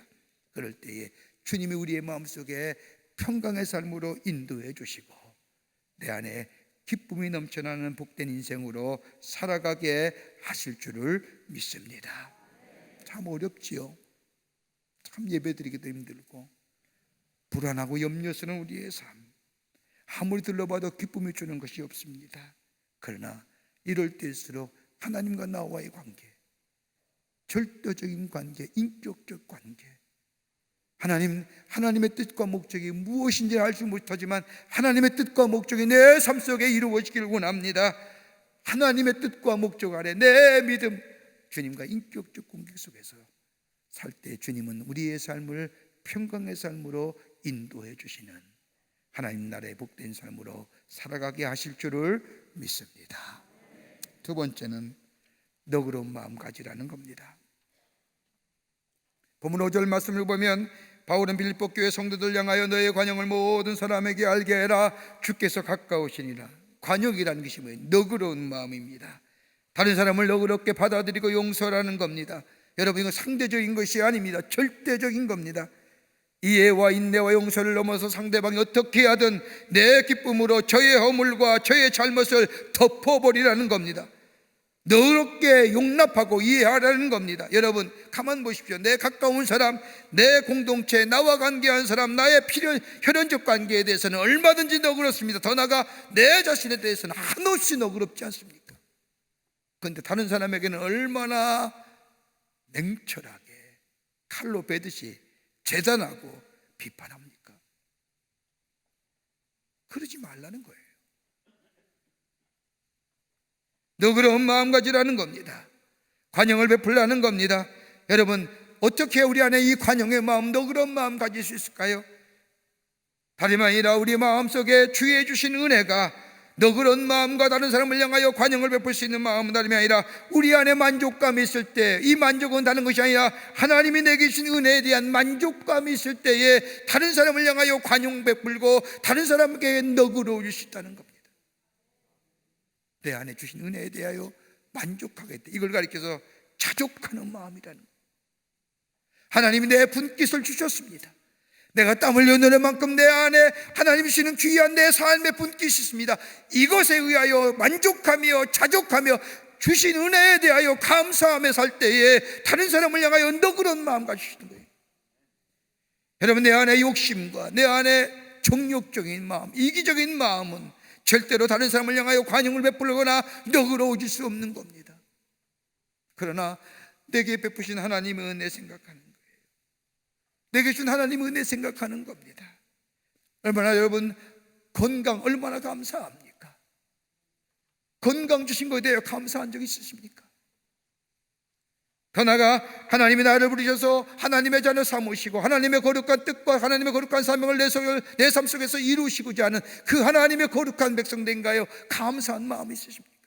그럴 때에 주님이 우리의 마음속에 평강의 삶으로 인도해 주시고 내 안에 기쁨이 넘쳐나는 복된 인생으로 살아가게 하실 줄을 믿습니다. 참 어렵지요. 참 예배드리기도 힘들고 불안하고 염려스러운 우리의 삶, 아무리 들러봐도 기쁨이 주는 것이 없습니다. 그러나 이럴 때일수록 하나님과 나와의 관계, 절대적인 관계, 인격적 관계, 하나님의 뜻과 목적이 무엇인지 알지 못하지만 하나님의 뜻과 목적이 내 삶 속에 이루어지기를 원합니다. 하나님의 뜻과 목적 아래 내 믿음, 주님과 인격적 관계 속에서 살 때 주님은 우리의 삶을 평강의 삶으로 인도해 주시는 하나님 나라의 복된 삶으로 살아가게 하실 줄을 믿습니다. 두 번째는 너그러운 마음 가지라는 겁니다. 본문 5절 말씀을 보면 바울은 빌립보 교회 성도들 향하여 너의 관용을 모든 사람에게 알게 해라, 주께서 가까우시니라. 관용이라는 것이 뭐예요? 너그러운 마음입니다. 다른 사람을 너그럽게 받아들이고 용서하는 겁니다. 여러분, 이건 상대적인 것이 아닙니다. 절대적인 겁니다. 이해와 인내와 용서를 넘어서 상대방이 어떻게 하든 내 기쁨으로 저의 허물과 저의 잘못을 덮어버리라는 겁니다. 너그럽게 용납하고 이해하라는 겁니다. 여러분 가만 보십시오. 내 가까운 사람, 내 공동체, 나와 관계한 사람, 나의 혈연적 관계에 대해서는 얼마든지 너그럽습니다. 더 나아가 내 자신에 대해서는 한없이 너그럽지 않습니까? 그런데 다른 사람에게는 얼마나 냉철하게 칼로 베듯이 재단하고 비판합니까? 그러지 말라는 거예요. 너그러운 마음가지라는 겁니다. 관용을 베풀라는 겁니다. 여러분 어떻게 우리 안에 이 관용의 마음, 너그러운 마음 가질 수 있을까요? 다름 아니라 우리 마음속에 주의 주신 은혜가 너그러운 마음과 다른 사람을 향하여 관용을 베풀 수 있는 마음은 다름이 아니라 우리 안에 만족감이 있을 때, 이 만족은 다른 것이 아니라 하나님이 내게 주신 은혜에 대한 만족감이 있을 때에 다른 사람을 향하여 관용 베풀고 다른 사람에게 너그러워질 수 있다는 겁니다. 내 안에 주신 은혜에 대하여 만족하겠다. 이걸 가리켜서 자족하는 마음이라는 거예요. 하나님이 내 분깃을 주셨습니다. 내가 땀 흘려 넣는 만큼 내 안에 하나님이 주시는 귀한 내 삶의 분깃이 있습니다. 이것에 의하여 만족하며 자족하며 주신 은혜에 대하여 감사하며 살 때에 다른 사람을 향하여 너그러운 마음 가지시는 거예요. 여러분 내 안에 욕심과 내 안에 정욕적인 마음, 이기적인 마음은 절대로 다른 사람을 향하여 관용을 베풀거나 너그러워질 수 없는 겁니다. 그러나 내게 베푸신 하나님의 은혜 생각하는 거예요. 내게 준 하나님의 은혜 생각하는 겁니다. 얼마나 여러분 건강 얼마나 감사합니까? 건강 주신 것에 대해 감사한 적 있으십니까? 더 나아가 하나님이 나를 부르셔서 하나님의 자녀 삼으시고 하나님의 거룩한 뜻과 하나님의 거룩한 사명을 내 삶 속에서 이루시고자 하는 그 하나님의 거룩한 백성된가요? 감사한 마음이 있으십니까?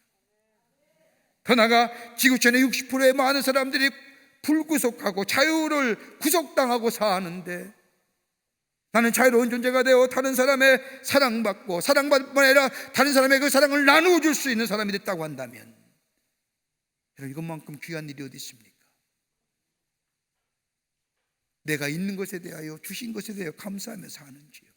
더 나아가 지구촌의 60%의 많은 사람들이 불구속하고 자유를 구속당하고 사는데 나는 자유로운 존재가 되어 다른 사람의 사랑받고 사랑받을 뿐 아니라 다른 사람의 그 사랑을 나누어 줄 수 있는 사람이 됐다고 한다면 여러분 이것만큼 귀한 일이 어디 있습니까? 내가 있는 것에 대하여 주신 것에 대하여 감사하며 사는지요?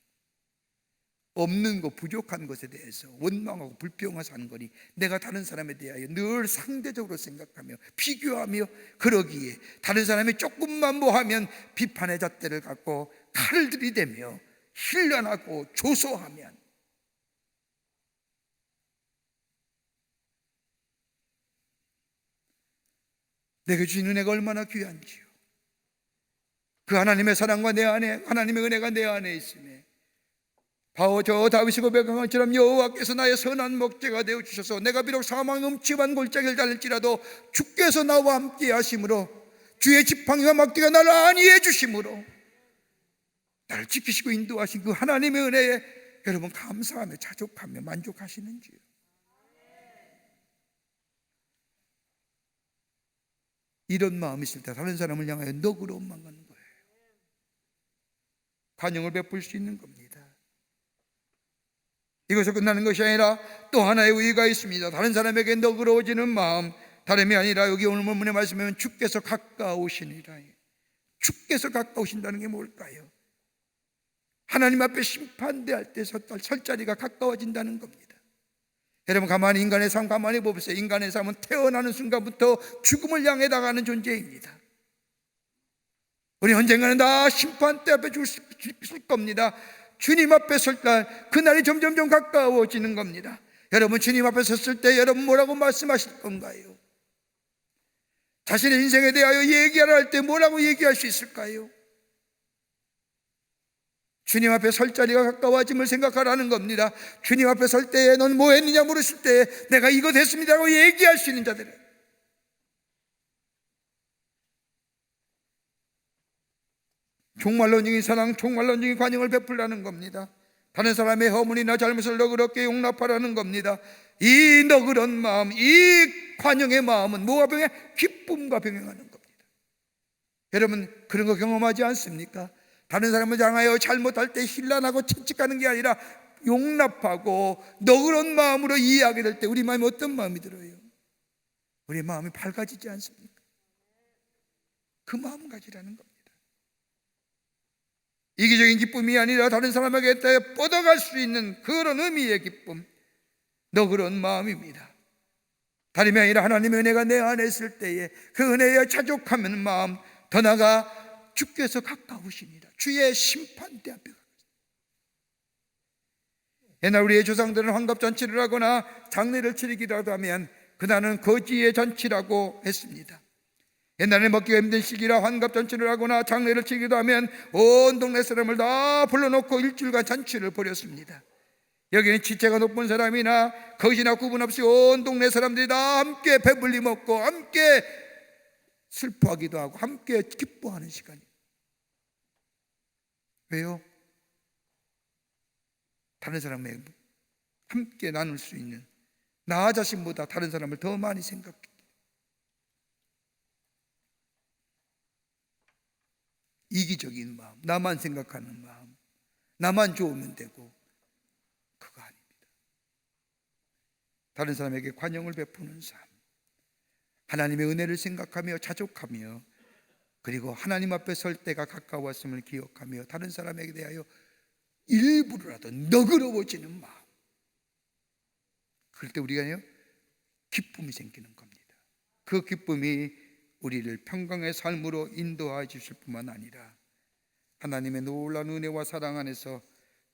없는 것, 부족한 것에 대해서 원망하고 불평하며 사는 거니 내가 다른 사람에 대하여 늘 상대적으로 생각하며 비교하며 그러기에 다른 사람이 조금만 뭐 하면 비판의 잣대를 갖고 칼을 들이대며 힐난하고 조소하면 내게 주신 은혜가 얼마나 귀한지요. 그 하나님의 사랑과 내 안에 하나님의 은혜가 내 안에 있음에 저 다윗이 고백한 것처럼 여호와께서 나의 선한 목재가 되어 주셔서 내가 비록 사망의 음침한 골짜기를 달릴지라도 주께서 나와 함께 하심으로 주의 지팡이와 막대가 나를 안위해 주심으로 나를 지키시고 인도하신 그 하나님의 은혜에 여러분 감사하며 자족하며 만족하시는지요? 이런 마음이 있을 때 다른 사람을 향하여 너그러운 마음 갖는 거예요. 관용을 베풀 수 있는 겁니다. 이것을 끝나는 것이 아니라 또 하나의 의의가 있습니다. 다른 사람에게 너그러워지는 마음, 다름이 아니라 여기 오늘 본문의 말씀에 주께서 가까우시니라. 주께서 가까우신다는 게 뭘까요? 하나님 앞에 심판대할 때 설 자리가 가까워진다는 겁니다. 여러분 가만히 인간의 삶 가만히 보세요. 인간의 삶은 태어나는 순간부터 죽음을 향해 나가는 존재입니다. 우리 언젠가는 다 심판대 앞에 죽을 겁니다. 주님 앞에 설 날 그날이 점점점 가까워지는 겁니다. 여러분 주님 앞에 섰을 때 여러분 뭐라고 말씀하실 건가요? 자신의 인생에 대하여 얘기하라 할 때 뭐라고 얘기할 수 있을까요? 주님 앞에 설 자리가 가까워짐을 생각하라는 겁니다. 주님 앞에 설 때에 넌 뭐 했느냐 물으실 때에 내가 이거 됐습니다라고 얘기할 수 있는 자들, 종말론적인 사랑, 종말론적인 관용을 베풀라는 겁니다. 다른 사람의 허물이나 잘못을 너그럽게 용납하라는 겁니다. 이 너그러운 마음, 이 관용의 마음은 뭐가 병해? 기쁨과 병행하는 겁니다. 여러분 그런 거 경험하지 않습니까? 다른 사람을 향하여 잘못할 때 힐난하고 채찍하는 게 아니라 용납하고 너그러운 마음으로 이해하게 될 때 우리 마음이 어떤 마음이 들어요? 우리 마음이 밝아지지 않습니까? 그 마음 가지라는 겁니다. 이기적인 기쁨이 아니라 다른 사람에게 뻗어갈 수 있는 그런 의미의 기쁨, 너그러운 마음입니다. 다름이 아니라 하나님의 은혜가 내 안에 있을 때에 그 은혜에 자족하는 마음, 더 나아가 주께서 가까우십니다. 주의 심판대 앞에. 옛날 우리의 조상들은 환갑잔치를 하거나 장례를 치르기라도 하면 그날은 거지의 잔치라고 했습니다. 옛날에 먹기가 힘든 시기라 환갑잔치를 하거나 장례를 치기도 하면 온 동네 사람을 다 불러놓고 일주일간 잔치를 벌였습니다. 여기는 지체가 높은 사람이나 거지나 구분 없이 온 동네 사람들이 다 함께 배불리 먹고 함께 슬퍼하기도 하고 함께 기뻐하는 시간이에요. 왜요? 다른 사람의 함께 나눌 수 있는, 나 자신보다 다른 사람을 더 많이 생각해. 이기적인 마음, 나만 생각하는 마음, 나만 좋으면 되고, 그거 아닙니다. 다른 사람에게 관용을 베푸는 삶, 하나님의 은혜를 생각하며 자족하며, 그리고 하나님 앞에 설 때가 가까웠음을 기억하며 다른 사람에게 대하여 일부러라도 너그러워지는 마음, 그럴 때 우리가 기쁨이 생기는 겁니다. 그 기쁨이 우리를 평강의 삶으로 인도하여 주실 뿐만 아니라 하나님의 놀라운 은혜와 사랑 안에서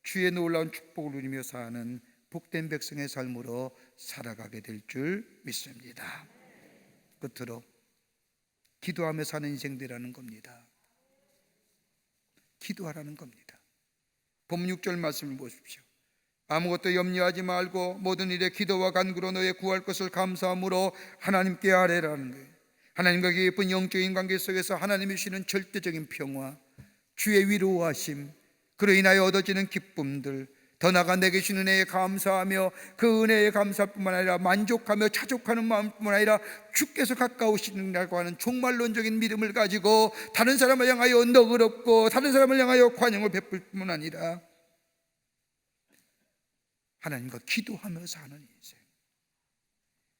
주의 놀라운 축복을 누리며 사는 복된 백성의 삶으로 살아가게 될 줄 믿습니다. 끝으로 기도하며 사는 인생들이라는 겁니다. 기도하라는 겁니다. 본문 6절 말씀을 보십시오. 아무것도 염려하지 말고 모든 일에 기도와 간구로 너의 구할 것을 감사함으로 하나님께 아뢰라는 거예요. 하나님과 깊은 영적인 관계 속에서 하나님이 주시는 절대적인 평화, 주의 위로하심, 그로 인하여 얻어지는 기쁨들, 더 나아가 내게 주는 은혜에 감사하며 그 은혜에 감사할 뿐만 아니라 만족하며 자족하는 마음뿐만 아니라 주께서 가까우시다고 하는 종말론적인 믿음을 가지고 다른 사람을 향하여 너그럽고 다른 사람을 향하여 관용을 베풀 뿐만 아니라 하나님과 기도하며 사는 인생,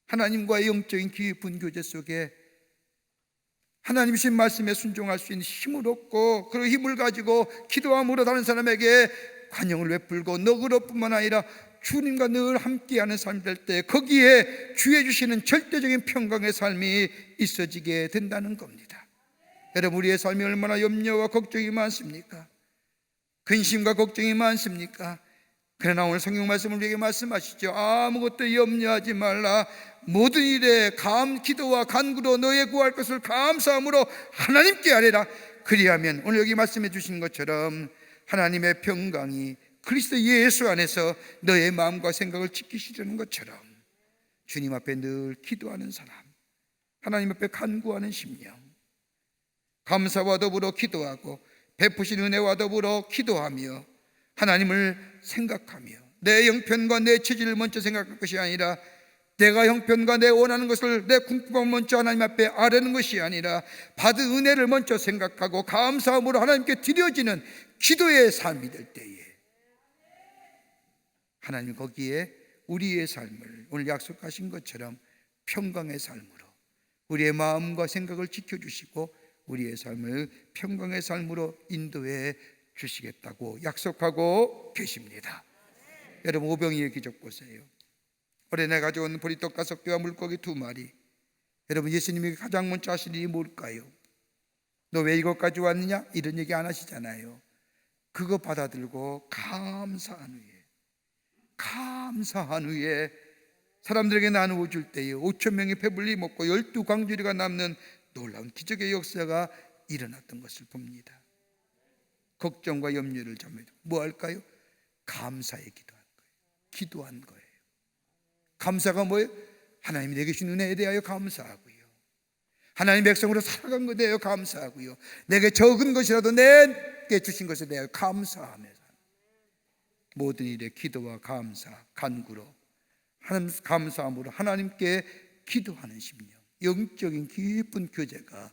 하나님과의 영적인 깊은 교제 속에 하나님 주신 말씀에 순종할 수 있는 힘을 얻고 그 힘을 가지고 기도함으로 다른 사람에게 관용을 베풀고 너그러울 뿐만 아니라 주님과 늘 함께하는 삶이 될 때 거기에 주의 주시는 절대적인 평강의 삶이 있어지게 된다는 겁니다. 여러분, 우리의 삶이 얼마나 염려와 걱정이 많습니까? 근심과 걱정이 많습니까? 그러나 오늘 성경 말씀을 우리에게 말씀하시죠. 아무것도 염려하지 말라. 모든 일에 기도와 간구로 너의 구할 것을 감사함으로 하나님께 아뢰라. 그리하면 오늘 여기 말씀해 주신 것처럼 하나님의 평강이 그리스도 예수 안에서 너의 마음과 생각을 지키시려는 것처럼 주님 앞에 늘 기도하는 사람, 하나님 앞에 간구하는 심령, 감사와 더불어 기도하고 베푸신 은혜와 더불어 기도하며 하나님을 생각하며 내 형편과 내 처지를 먼저 생각할 것이 아니라 내가 형편과 내 원하는 것을 내 궁핍함을 먼저 하나님 앞에 아뢰는 것이 아니라 받은 은혜를 먼저 생각하고 감사함으로 하나님께 드려지는 기도의 삶이 될 때에 하나님 거기에 우리의 삶을 오늘 약속하신 것처럼 평강의 삶으로 우리의 마음과 생각을 지켜주시고 우리의 삶을 평강의 삶으로 인도해 주시겠다고 약속하고 계십니다. 여러분, 오병이의 기적 보세요. 어린애 가져온 보리떡 5개와 물고기 2마리. 여러분, 예수님이 가장 먼저 하신 일이 뭘까요? 너 왜 이것 가져왔느냐? 이런 얘기 안 하시잖아요. 그거 받아들고 감사한 후에 사람들에게 나누어 줄 때에 5,000명이 배불리 먹고 12광주리가 남는 놀라운 기적의 역사가 일어났던 것을 봅니다. 걱정과 염려를 잠에도 뭐 할까요? 감사에 기도한 거예요. 감사가 뭐예요? 하나님이 내게 주신 은혜에 대하여 감사하고요, 하나님 백성으로 살아간 것에 대하여 감사하고요, 내게 적은 것이라도 내게 주신 것에 대하여 감사하면서 모든 일에 기도와 감사, 간구로 하나님 감사함으로 하나님께 기도하는 심령, 영적인 깊은 교제가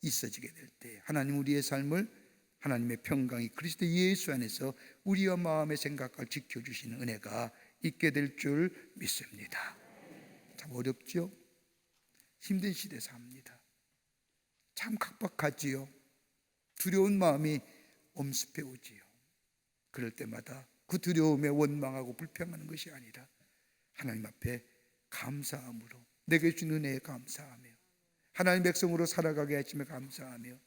있어지게 될 때 하나님 우리의 삶을 하나님의 평강이 그리스도 예수 안에서 우리와 마음의 생각을 지켜주시는 은혜가 있게 될 줄 믿습니다. 참 어렵죠? 힘든 시대 삽니다. 참 각박하지요. 두려운 마음이 엄습해 오지요. 그럴 때마다 그 두려움에 원망하고 불평하는 것이 아니라 하나님 앞에 감사함으로 내게 준 은혜에 감사하며 하나님 백성으로 살아가게 하심에 감사하며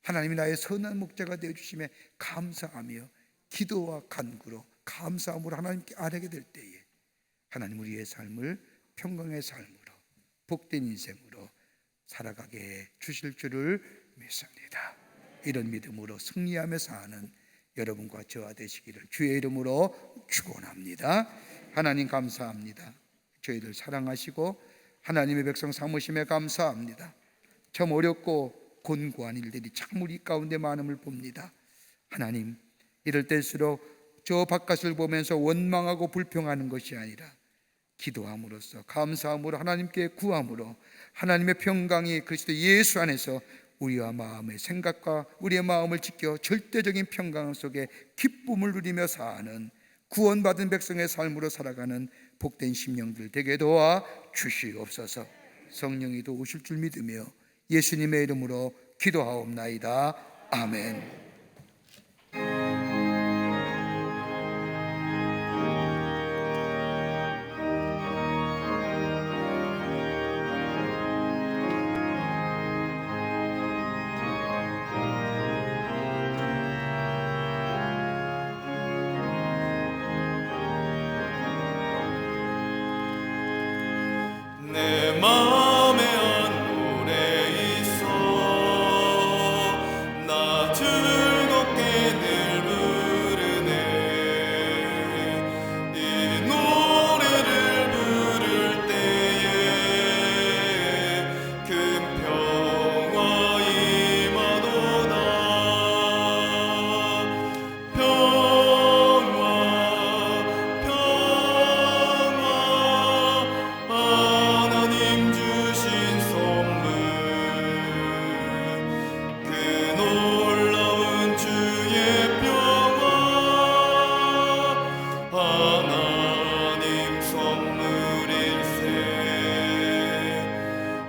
하나님이 나의 선한 목자가 되어주심에 감사하며 기도와 간구로 감사함으로 하나님께 아뢰게 될 때에 하나님 우리의 삶을 평강의 삶으로 복된 인생으로 살아가게 해 주실 줄을 믿습니다. 이런 믿음으로 승리하며 사는 여러분과 저와 되시기를 주의 이름으로 축원합니다. 하나님 감사합니다. 저희들 사랑하시고 하나님의 백성 삼으심에 감사합니다. 참 어렵고 곤고한 일들이 참 우리 가운데 많음을 봅니다. 하나님, 이럴 때일수록 저 바깥을 보면서 원망하고 불평하는 것이 아니라 기도함으로써 감사함으로 하나님께 구함으로 하나님의 평강이 그리스도 예수 안에서 우리와 마음의 생각과 우리의 마음을 지켜 절대적인 평강 속에 기쁨을 누리며 사는 구원받은 백성의 삶으로 살아가는 복된 심령들 되게 도와 주시옵소서. 성령이 도우실 줄 믿으며 예수님의 이름으로 기도하옵나이다. 아멘. 내 마음에 한 노래 있어 나 즐겁게 늘 부르네 이 노래를 부를 때에 큰 평화 임하도다 평화 하나님 주신 선물 그 놀라운 주의 평화 하나님 선물일세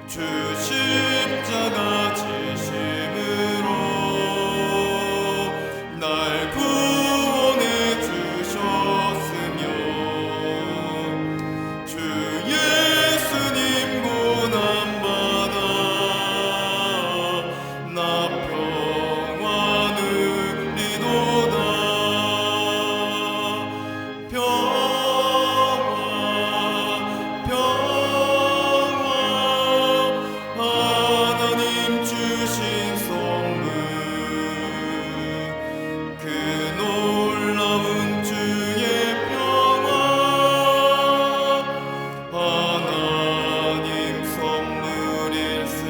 주 십자가 지심으로 날 구원해 주셨으며 주 예수님 고난받아 나 평화 누리도다 평화 하나님 주신 선물 그 놀라운 주의 평화 하나님 선물일세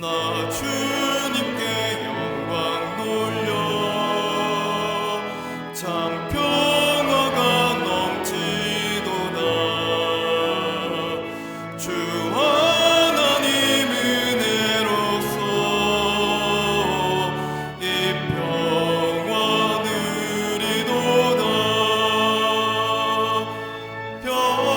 나 주님께 영광 돌려 참 평화가 넘치도다 주 하나님 은혜로서 이 평화 누리도다 평화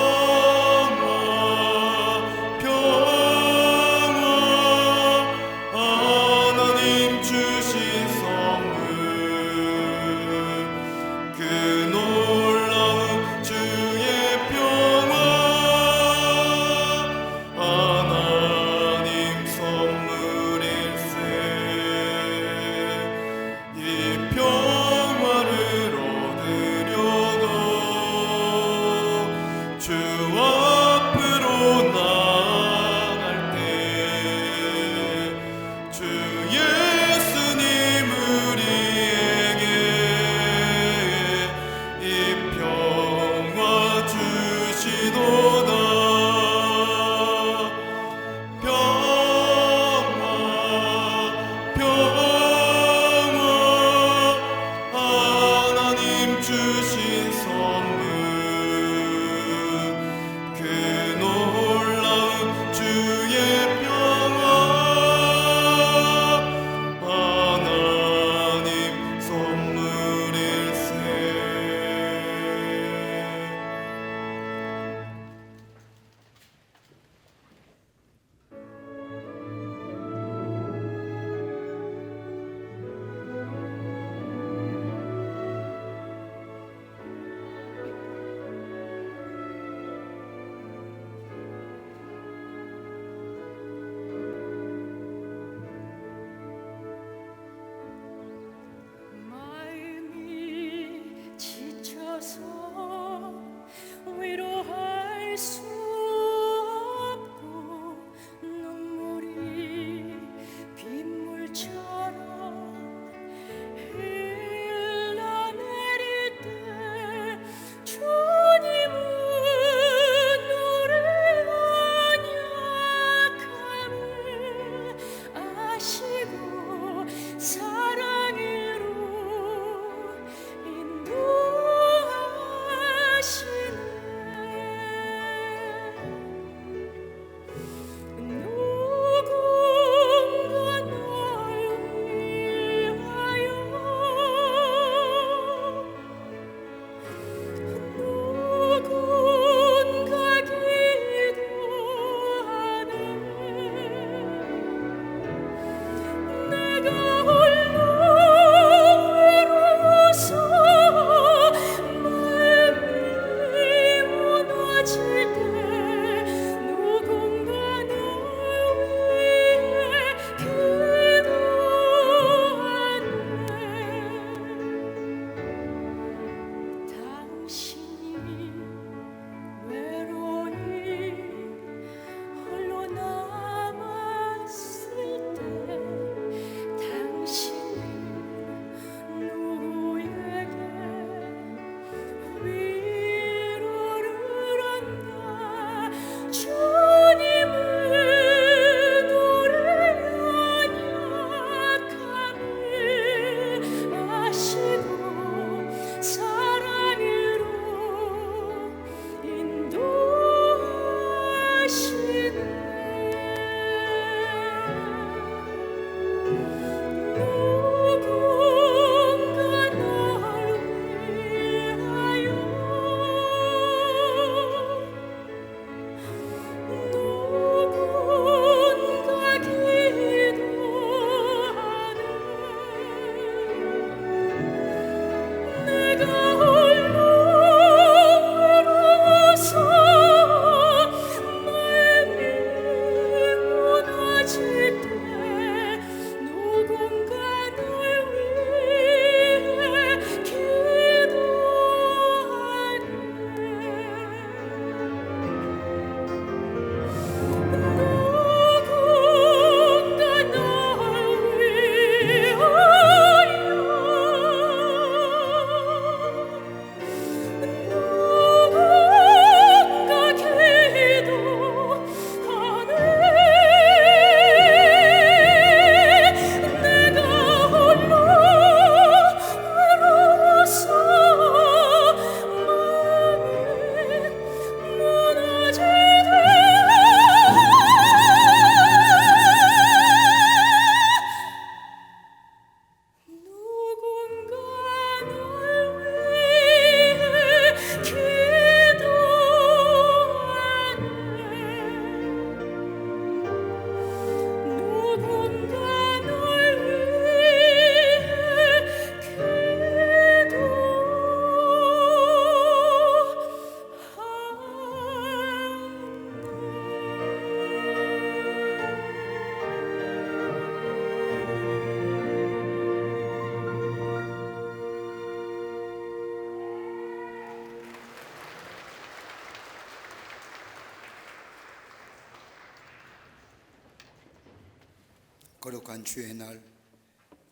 거룩한 주의 날,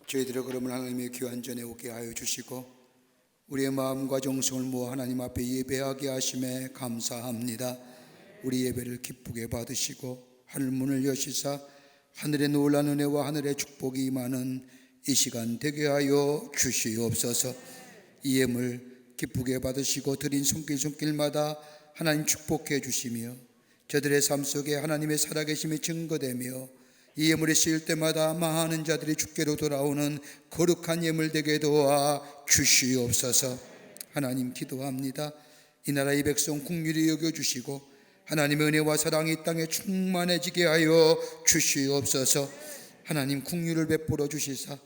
저희들의 그러면 하나님의 귀한 전에 오게 하여 주시고 우리의 마음과 정성을 모아 하나님 앞에 예배하게 하심에 감사합니다. 우리 예배를 기쁘게 받으시고 하늘 문을 여시사 하늘의 놀라운 은혜와 하늘의 축복이 임하는 이 시간 되게 하여 주시옵소서. 이 예물 기쁘게 받으시고 드린 손길마다 하나님 축복해 주시며 저들의 삶 속에 하나님의 살아계심이 증거되며 이 예물이 쓰일 때마다 많은 자들이 주께로 돌아오는 거룩한 예물 되게 도와 주시옵소서. 하나님 기도합니다. 이 나라 이 백성 긍휼히 여겨주시고 하나님의 은혜와 사랑이 이 땅에 충만해지게 하여 주시옵소서. 하나님 긍휼을 베풀어 주시사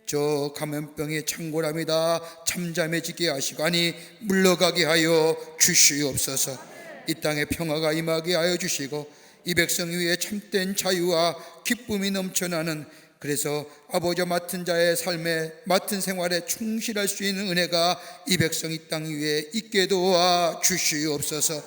저 감염병의 창궐함이 다 잠잠해지게 하시고 아니 물러가게 하여 주시옵소서. 이 땅에 평화가 임하게 하여 주시고 이 백성 위에 참된 자유와 기쁨이 넘쳐나는, 그래서 아버지 맡은 자의 삶에 맡은 생활에 충실할 수 있는 은혜가 이 백성 이 땅 위에 있게 도와 주시옵소서.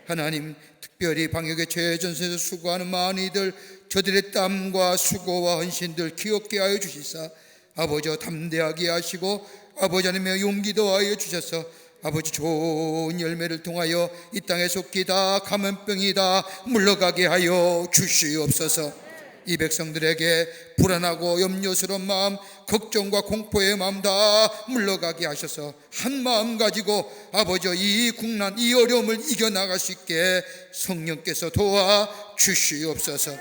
하나님 특별히 방역의 최전선에서 수고하는 많은 이들 저들의 땀과 수고와 헌신들 기억게 하여 주시사 아버지 담대하게 하시고 아버지 하나님의 용기도 하여 주셔서 아버지 좋은 열매를 통하여 이 땅에 속히 다 감염병이 다 물러가게 하여 주시옵소서. 이 백성들에게 불안하고 염려스러운 마음, 걱정과 공포의 마음 다 물러가게 하셔서 한 마음 가지고 아버지 이 국난, 이 어려움을 이겨나갈 수 있게 성령께서 도와 주시옵소서.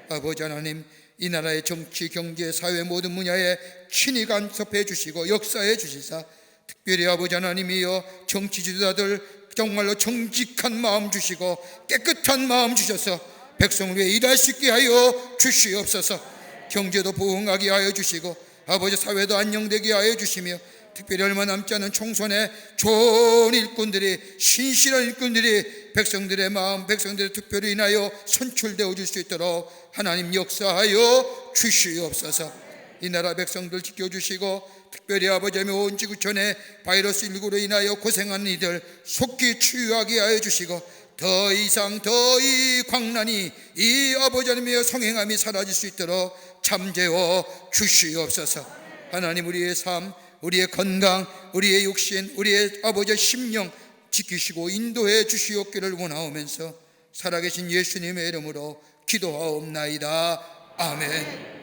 아버지 하나님 이 나라의 정치, 경제, 사회 모든 분야에 친히 간섭해 주시고 역사해 주시사 특별히 아버지 하나님이여 정치 지도자들 정말로 정직한 마음 주시고 깨끗한 마음 주셔서 백성을 위해 일할 수 있게 하여 주시옵소서. 경제도 부흥하게 하여 주시고 아버지 사회도 안녕되게 하여 주시며 특별히 얼마 남지 않은 총선에 좋은 일꾼들이, 신실한 일꾼들이 백성들의 마음, 백성들의 투표를 인하여 선출되어 줄 수 있도록 하나님 역사하여 주시옵소서. 이 나라 백성들 지켜주시고 특별히 아버지 온 지구촌에 바이러스19로 인하여 고생하는 이들 속히 치유하게 하여 주시고 더 이상 더 이 광란이 이 아버지 하나님의 성행함이 사라질 수 있도록 잠재워 주시옵소서. 하나님 우리의 삶, 우리의 건강, 우리의 육신, 우리의 아버지의 심령 지키시고 인도해 주시옵기를 원하오면서 살아계신 예수님의 이름으로 기도하옵나이다. 아멘.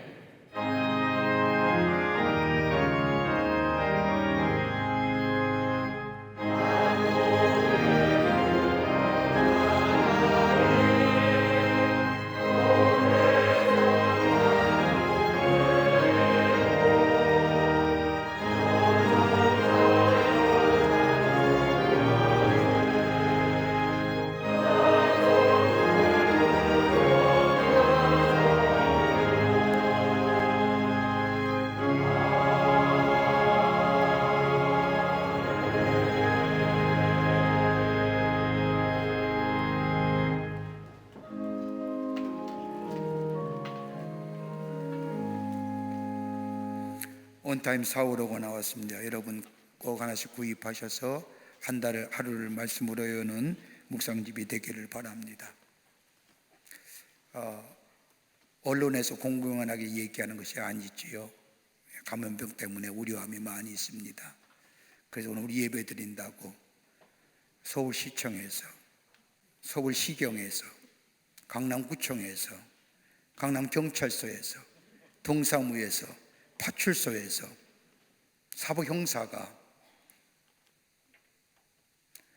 온타임 4호로가 나왔습니다. 여러분 꼭 하나씩 구입하셔서 한 달을 하루를 말씀으로 여는 묵상집이 되기를 바랍니다. 언론에서 공공연하게 얘기하는 것이 아니지요. 감염병 때문에 우려함이 많이 있습니다. 그래서 오늘 우리 예배 드린다고 서울시청에서, 서울시경에서, 강남구청에서, 강남경찰서에서, 동사무에서, 파출소에서 사법형사가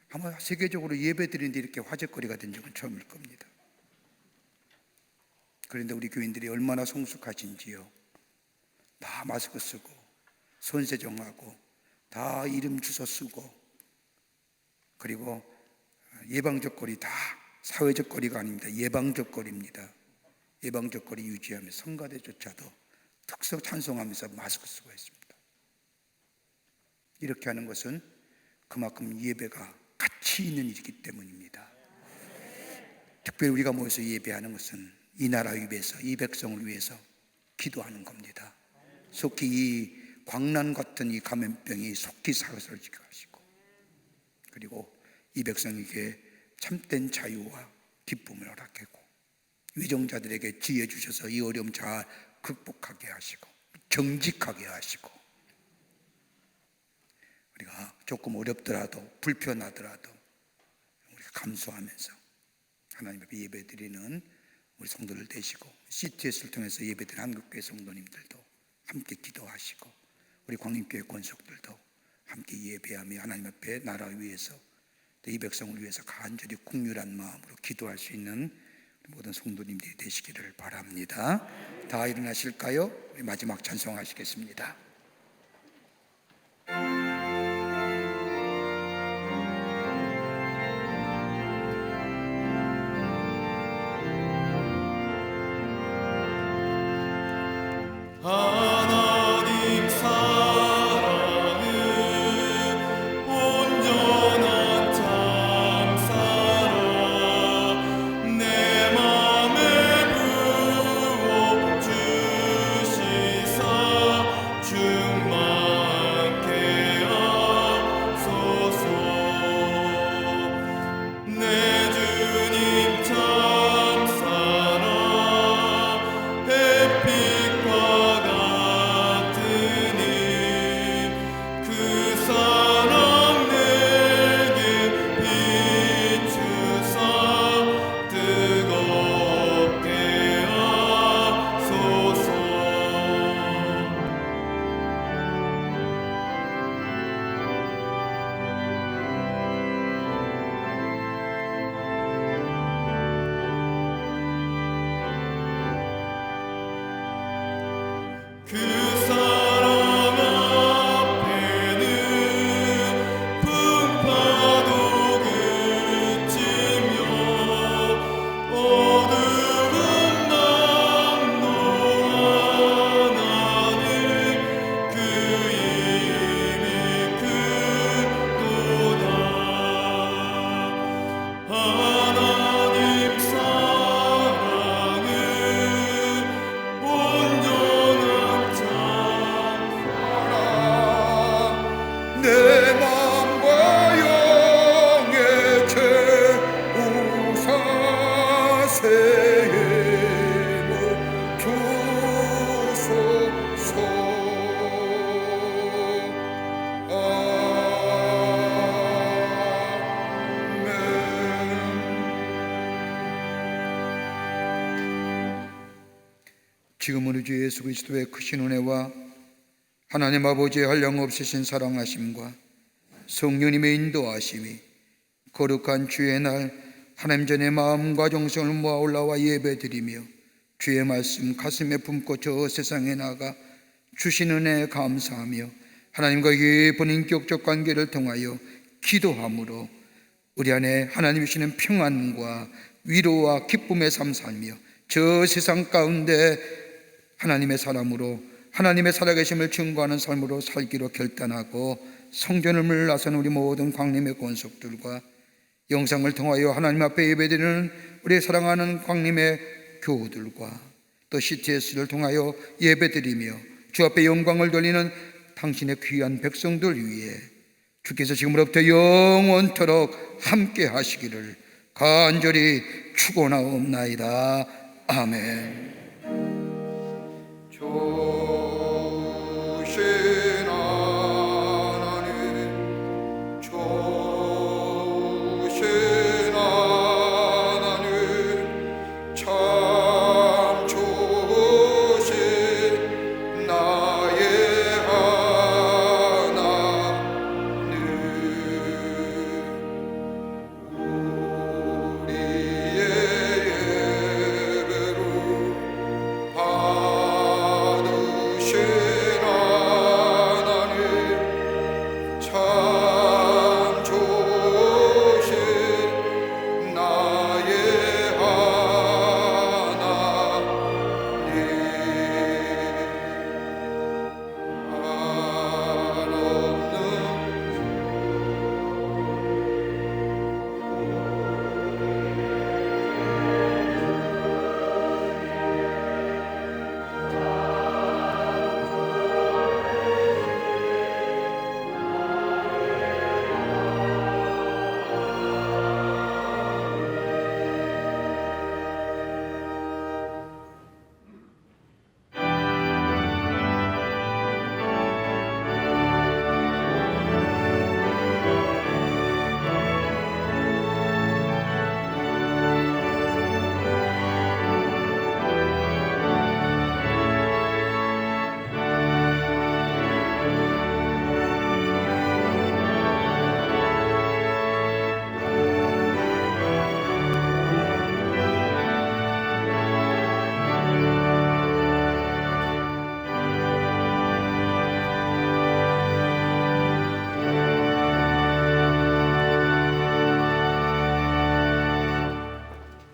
아마 세계적으로 예배드리는데 이렇게 화제거리가 된 적은 처음일 겁니다. 그런데 우리 교인들이 얼마나 성숙하신지요. 다 마스크 쓰고 손세정하고 다 이름 주소 쓰고, 그리고 예방적 거리, 다 사회적 거리가 아닙니다. 예방적 거리입니다. 예방적 거리 유지하며 성가대조차도 특성 찬송하면서 마스크 쓰고 있습니다. 이렇게 하는 것은 그만큼 예배가 가치 있는 일이기 때문입니다. 특별히 우리가 모여서 예배하는 것은 이 나라 위해서, 이 백성을 위해서 기도하는 겁니다. 속히 이 광란 같은 이 감염병이 속히 사라지게 하시고, 그리고 이 백성에게 참된 자유와 기쁨을 허락하고 위정자들에게 지혜 주셔서 이 어려움 잘 극복하게 하시고 정직하게 하시고, 우리가 조금 어렵더라도 불편하더라도 우리가 감수하면서 하나님 앞에 예배드리는 우리 성도들 되시고, CTS를 통해서 예배드리는 한국교회 성도님들도 함께 기도하시고, 우리 광림교회 권속들도 함께 예배하며 하나님 앞에 나라 위해서 또 이 백성을 위해서 간절히 국률한 마음으로 기도할 수 있는 모든 성도님들이 되시기를 바랍니다. 다 일어나실까요? 우리 마지막 찬송하시겠습니다. 하나님 사랑은 온전한 참사랑 내 맘에 부어 주시사 충만케 하소서. 내 주님 참사랑 햇빛과 같으니 그 사랑 내게 비추사 뜨겁게 하소서. 그 사랑 앞에는 풍파도 그치며 어두운 낙노하나는 그 힘이 크도다. 하나님 사랑은 온전한 내 맘과 영의 죄우 사세모 주소서. 아멘. 지금은 우리 주 예수 그리스도의 크신 은혜와 하나님 아버지의 한량없으신 사랑하심과 성령님의 인도하심이 거룩한 주의 날 하나님 전에 마음과 정성을 모아 올라와 예배드리며 주의 말씀 가슴에 품고 저 세상에 나가 주신 은혜에 감사하며 하나님과 깊은 인격적 관계를 통하여 기도함으로 우리 안에 하나님이 주시는 평안과 위로와 기쁨의 삶 살며 저 세상 가운데 하나님의 사람으로 하나님의 살아계심을 증거하는 삶으로 살기로 결단하고 성전을 나선 우리 모든 광림의 권속들과 영상을 통하여 하나님 앞에 예배드리는 우리 사랑하는 광림의 교우들과 또 CTS를 통하여 예배드리며 주 앞에 영광을 돌리는 당신의 귀한 백성들 위해 주께서 지금으로부터 영원토록 함께 하시기를 간절히 축원하옵나이다. 아멘.